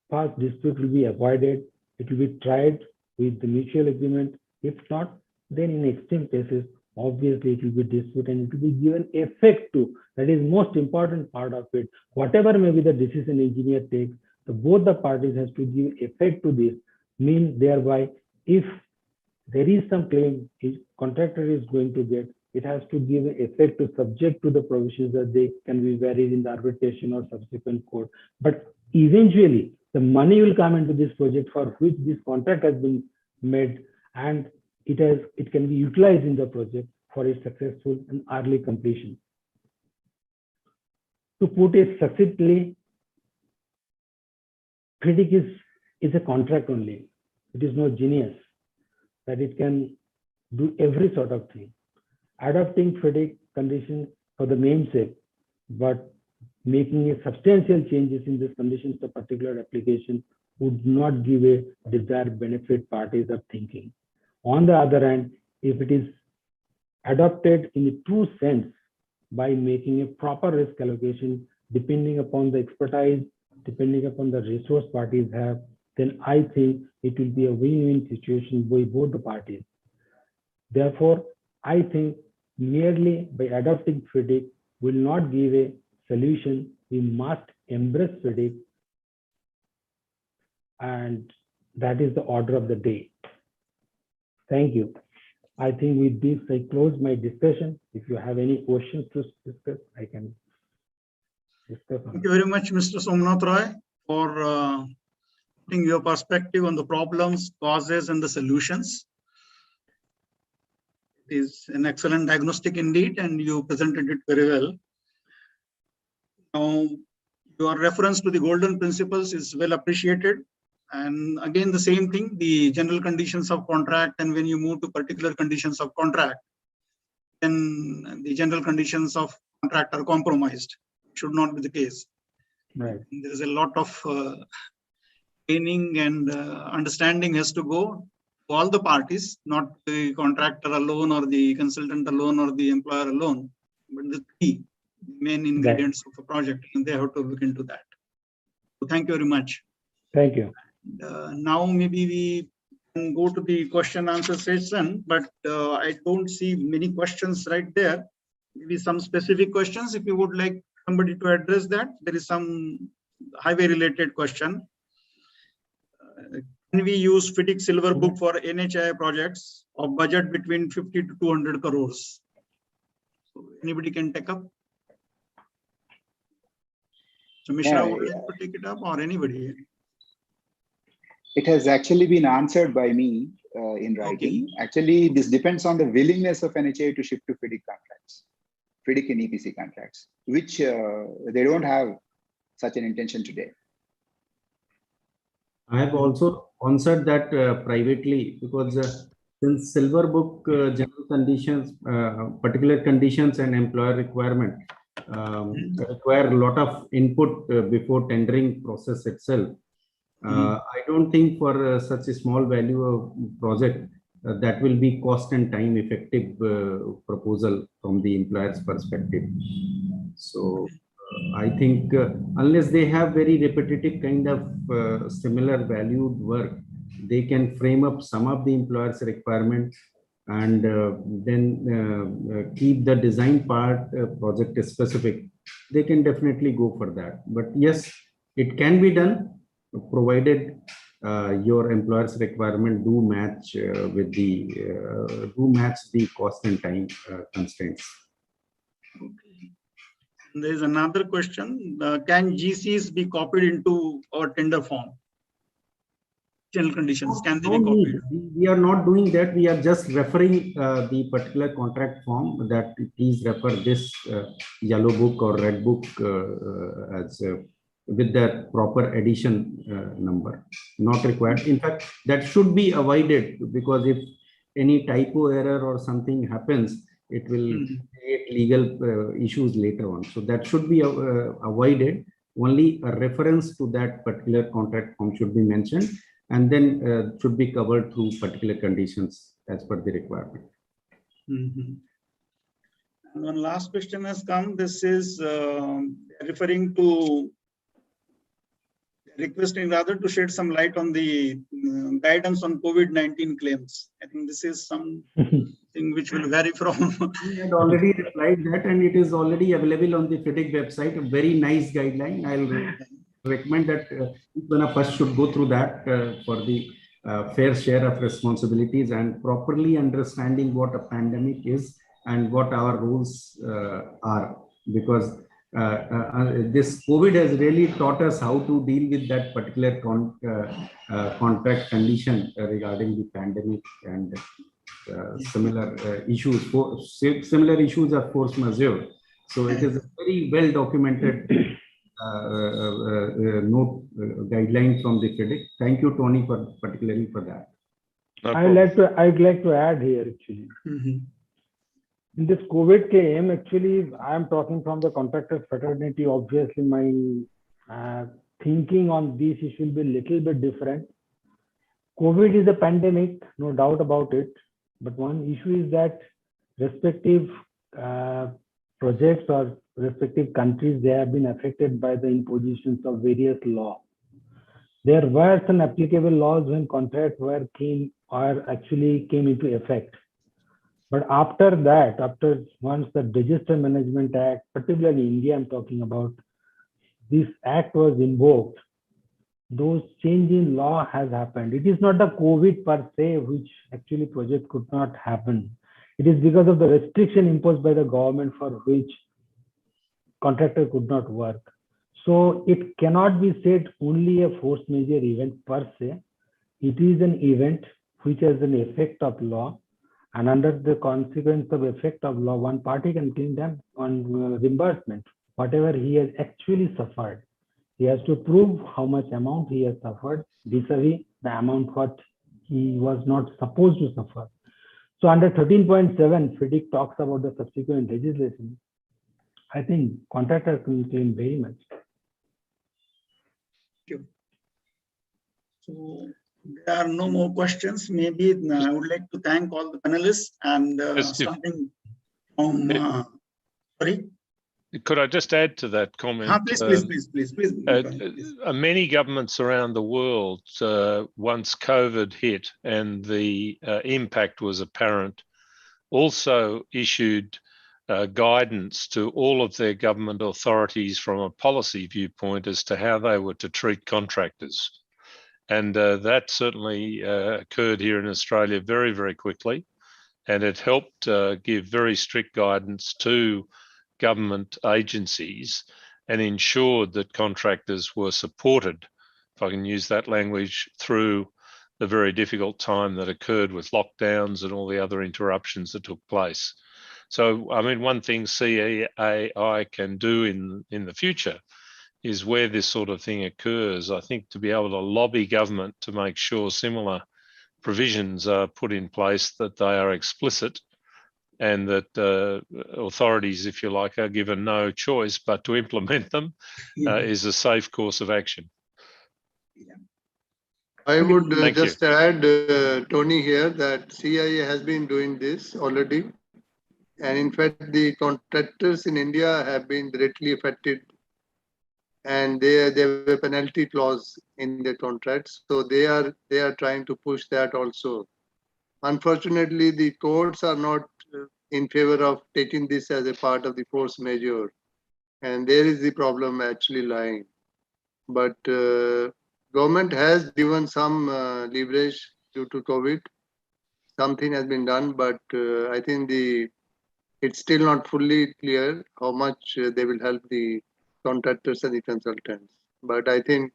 first dispute will be avoided. It will be tried with the mutual agreement. If not, then in extreme cases, obviously it will be dispute and it will be given effect to. That is most important part of it. Whatever may be the decision engineer takes, both the parties has to give effect to this. Mean thereby, if there is some claim contractor is going to get, it has to give effect to subject to the provisions that they can be varied in the arbitration or subsequent court. But eventually, the money will come into this project for which this contract has been made, and it can be utilized in the project for its successful and early completion. To put it succinctly, FIDIC is a contract only. It is no genius that it can do every sort of thing. Adopting FIDIC conditions for the namesake, but making a substantial changes in these conditions to particular application would not give a desired benefit parties are thinking. On the other hand, if it is adopted in a true sense by making a proper risk allocation, depending upon the expertise, depending upon the resource parties have, then I think it will be a win-win situation by both the parties. Therefore, I think merely by adopting FIDIC will not give a solution. We must embrace FIDIC, and that is the order of the day. Thank you. I think with this, I close my discussion. If you have any questions to discuss, I can discuss. Thank you very much, Mr. Somnath Roy, for putting your perspective on the problems, causes, and the solutions. It is an excellent diagnostic indeed, and you presented it very well. Now, your reference to the golden principles is well appreciated. And again, the same thing, the general conditions of contract, and when you move to particular conditions of contract, then the general conditions of contract are compromised. Should not be the case. Right. There is a lot of training and understanding has to go to all the parties, not the contractor alone or the consultant alone or the employer alone, but the three main ingredients of a project, and they have to look into that. So thank you very much. Thank you. Now maybe we can go to the question answer session, but I don't see many questions right there. Maybe some specific questions, if you would like somebody to address that. There is some highway related question. Can we use FIDIC Silver Book for NHI projects of budget between 50 to 200 crores? Anybody can take up? So Mishra Yeah, would like to take it up, or anybody? It has actually been answered by me in writing. Actually, this depends on the willingness of NHA to shift to FIDIC contracts, FIDIC and EPC contracts, which they don't have such an intention today. I have also answered that privately, because since Silver Book general conditions, particular conditions and employer requirement require a lot of input before tendering process itself. I don't think for such a small value of project that will be cost and time effective proposal from the employer's perspective. So I think unless they have very repetitive kind of similar valued work, they can frame up some of the employer's requirements and then keep the design part project specific. They can definitely go for that. But yes, it can be done, provided your employer's requirement do match with the cost and time constraints. Okay. There is another question. Can GCs be copied into our tender form? General conditions, can they be copied? We are not doing that. We are just referring the particular contract form that please refer this yellow book or red book as with the proper addition number. Not required. In fact, that should be avoided, because if any typo error or something happens, it will create legal issues later on. So that should be avoided. Only a reference to that particular contract form should be mentioned, and then should be covered through particular conditions as per the requirement. And one last question has come. This is referring to requesting rather to shed some light on the guidance on COVID-19 claims. I think this is something which will vary from. I had already replied that, and it is already available on the FIDIC website. A very nice guideline. I'll recommend that each one of us should go through that for the fair share of responsibilities and properly understanding what a pandemic is and what our rules are, because this COVID has really taught us how to deal with that particular contract condition regarding the pandemic and similar issues. Similar issues are force majeure. So it is a very well documented note guideline from the FIDIC. Thank you, Tony, for particularly for that. No I'd like to add here actually. In this COVID claim, actually, I am talking from the contractor fraternity. Obviously, my thinking on this issue will be a little bit different. COVID is a pandemic, no doubt about it. But one issue is that respective projects or respective countries, they have been affected by the impositions of various laws. There were some applicable laws when contracts came into effect. But after that, once the Disaster Management Act, particularly India I'm talking about, this act was invoked, those change in law has happened. It is not the COVID per se, which actually project could not happen. It is because of the restriction imposed by the government for which contractor could not work. So it cannot be said only a force majeure event per se. It is an event which has an effect of law. And under the consequence of effect of law, one party can claim them on reimbursement, whatever he has actually suffered. He has to prove how much amount he has suffered vis-a-vis the amount what he was not supposed to suffer. So under 13.7, FIDIC talks about the subsequent legislation. I think contractor can claim very much. Thank you. So there are no more questions. Maybe I would like to thank all the panelists and starting from, sorry. Could I just add to that comment? Please. Many governments around the world, once COVID hit and the impact was apparent, also issued guidance to all of their government authorities from a policy viewpoint as to how they were to treat contractors. And that certainly occurred here in Australia very, very quickly. and it helped give very strict guidance to government agencies and ensured that contractors were supported, if I can use that language, through the very difficult time that occurred with lockdowns and all the other interruptions that took place. So, I mean, one thing CAI can do in the future is where this sort of thing occurs, I think, to be able to lobby government to make sure similar provisions are put in place, that they are explicit, and that authorities, if you like, are given no choice but to implement them is a safe course of action. I would Thank you. just add, Tony, here that CIA has been doing this already. And in fact, the contractors in India have been directly affected, and there have a penalty clause in their contracts. So they are trying to push that also. Unfortunately, the courts are not in favor of taking this as a part of the force majeure. And there is the problem actually lying. But government has given some leverage due to COVID. Something has been done, but I think it's still not fully clear how much they will help the contractors and the consultants. But I think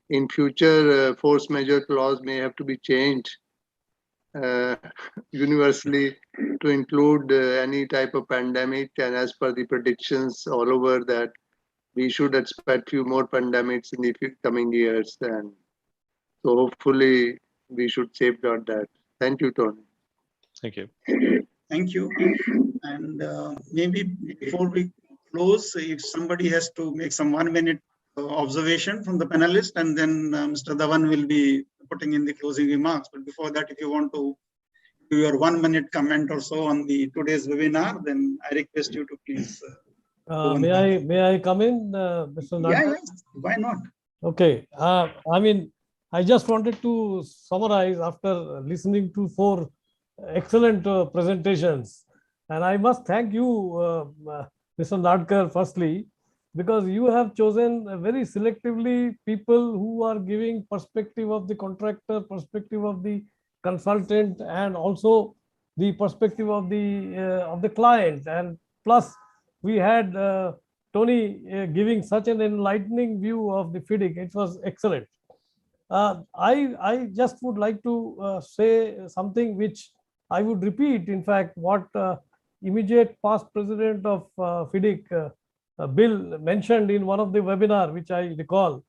in future, force majeure clause may have to be changed universally to include any type of pandemic. And as per the predictions all over, that we should expect few more pandemics in the coming years. And so hopefully we should safeguard that. Thank you, Tony. Thank you. Thank you. And maybe before we close, if somebody has to make some 1 minute observation from the panelists, and then Mr. Dhawan will be putting in the closing remarks. But before that, if you want to do your 1 minute comment or so on the today's webinar, then I request you to please. May I come in, Mr. Nadkar? Yeah, why not? Okay. I mean, I just wanted to summarize after listening to 4 excellent presentations. And I must thank you, Mr. Nadkar, firstly, because you have chosen very selectively people who are giving perspective of the contractor, perspective of the consultant, and also the perspective of the client. And plus, we had Tony giving such an enlightening view of the FIDIC. It was excellent. I just would like to say something which I would repeat, in fact, what immediate past president of FIDIC, Bill, mentioned in one of the webinar, which I recall.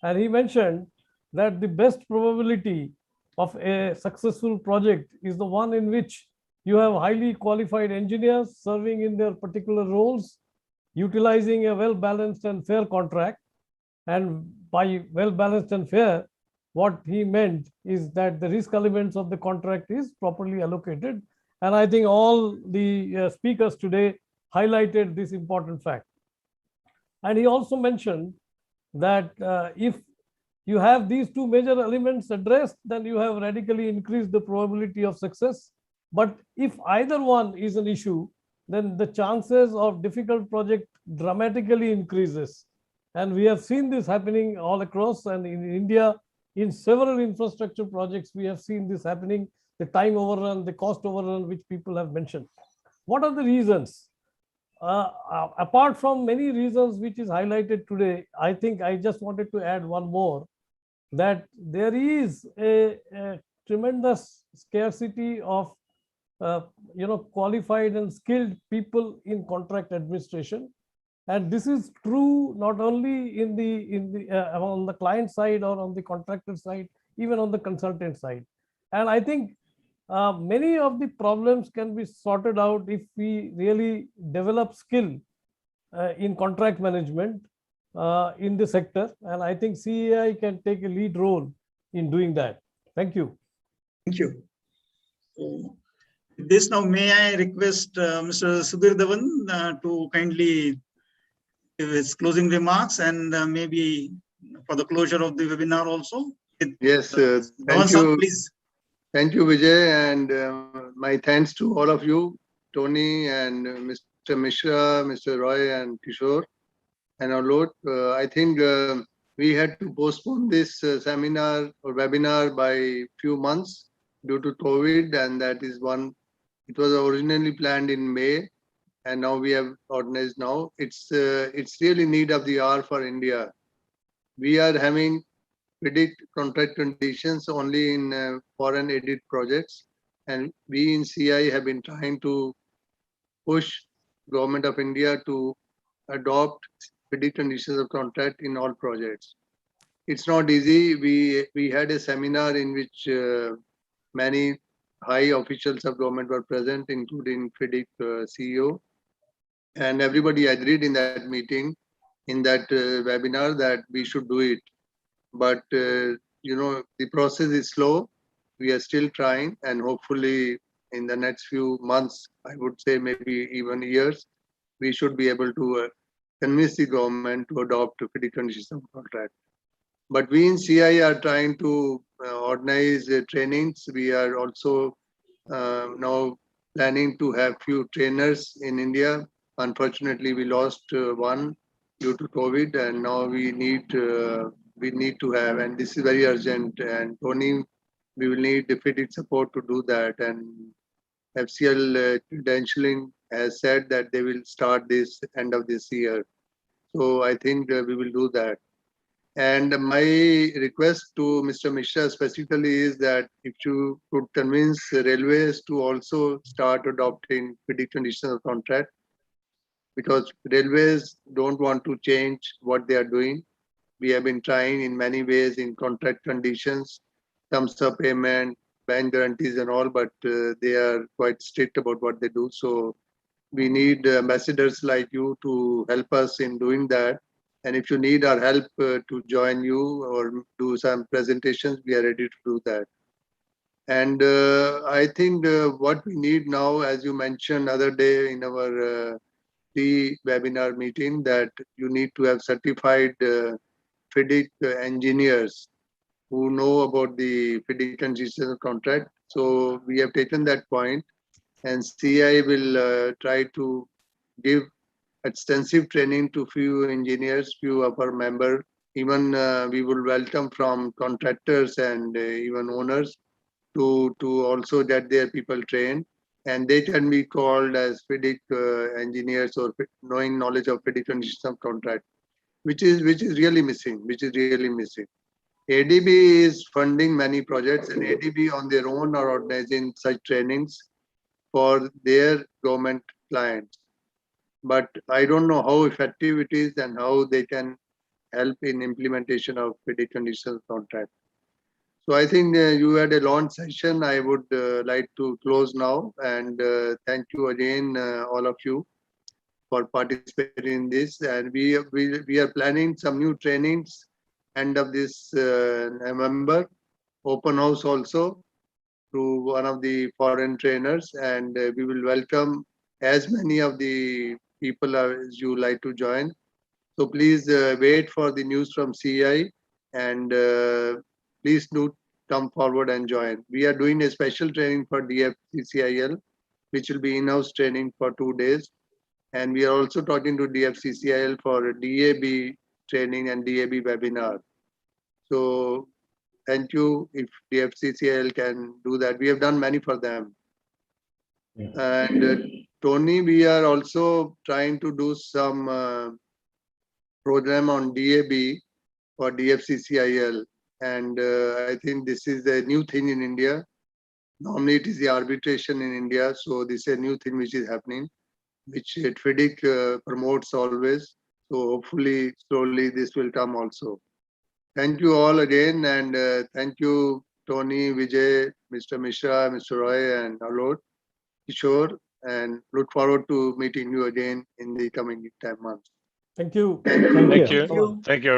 And he mentioned that the best probability of a successful project is the one in which you have highly qualified engineers serving in their particular roles, utilizing a well-balanced and fair contract. And by well-balanced and fair, what he meant is that the risk elements of the contract is properly allocated. And I think all the speakers today highlighted this important fact. And he also mentioned that if you have these 2 major elements addressed, then you have radically increased the probability of success. But if either one is an issue, then the chances of difficult project dramatically increases. And we have seen this happening all across, and in India, in several infrastructure projects, we have seen this happening, the time overrun, the cost overrun, which people have mentioned. What are the reasons? Apart from many reasons which is highlighted today, I think I just wanted to add one more, that there is a tremendous scarcity of qualified and skilled people in contract administration. And this is true not only on the client side or on the contractor side, even on the consultant side. And I think many of the problems can be sorted out if we really develop skill in contract management in the sector. And I think CAI can take a lead role in doing that. Thank you. Thank you. So, this now, may I request Mr. Sudhir Dhawan to kindly give his closing remarks, and maybe for the closure of the webinar also. Yes, thank you. Please. Thank you, Vijay, and my thanks to all of you, Tony and Mr. Mishra, Mr. Roy and Kishore and Alok. I think we had to postpone this seminar or webinar by few months due to COVID, and that is one It was originally planned in May, and now we have organized now. It's really need of the hour for India. We are having FIDIC contract conditions only in foreign aided projects, and we in CI have been trying to push Government of India to adopt FIDIC conditions of contract in all projects. It's not easy. We had a seminar in which many high officials of government were present, including FIDIC CEO, and everybody agreed in that meeting, in that webinar, that we should do it. But the process is slow. We are still trying, and hopefully in the next few months, I would say maybe even years, we should be able to convince the government to adopt FIDIC conditions of contract. But we in CI are trying to organize trainings. We are also now planning to have few trainers in India. Unfortunately, we lost one due to COVID, and now we need to have, and this is very urgent. And Tony, we will need FIDIC support to do that. And FCL credentialing has said that they will start this end of this year. So I think we will do that. And my request to Mr. Mishra specifically is that if you could convince railways to also start adopting FIDIC conditions of contract, because railways don't want to change what they are doing. We have been trying in many ways in contract conditions, terms of payment, bank guarantees and all, but they are quite strict about what they do. So we need ambassadors like you to help us in doing that. And if you need our help to join you or do some presentations, we are ready to do that. And I think what we need now, as you mentioned other day in our webinar meeting, that you need to have certified FIDIC engineers who know about the FIDIC conditions of contract. So we have taken that point, and CI will try to give extensive training to few engineers, few of our members. Even we will welcome from contractors and even owners to also get their people trained, and they can be called as FIDIC engineers or knowing knowledge of FIDIC conditions of contract, which is really missing. ADB is funding many projects, and ADB on their own are organizing such trainings for their government clients. But I don't know how effective it is and how they can help in implementation of FIDIC conditions of contract. So I think you had a long session. I would like to close now, and thank you again, all of you, for participating in this. And we are planning some new trainings end of this November, open house also to one of the foreign trainers, and we will welcome as many of the people as you like to join. So please wait for the news from CI, and please do come forward and join. We are doing a special training for DFCCIL, which will be in-house training for 2 days. And we are also talking to DFCCIL for DAB training and DAB webinar. So thank you if DFCCIL can do that. We have done many for them. Yeah. And Tony, we are also trying to do some program on DAB for DFCCIL. And I think this is a new thing in India. Normally it is the arbitration in India. So this is a new thing which is happening, which FIDIC promotes always. So hopefully slowly this will come also. Thank you all again. And thank you, Tony, Vijay, Mr. Mishra, Mr. Roy, and Alok, Kishore, and look forward to meeting you again in the coming months. Thank you. Thank you. Thank you.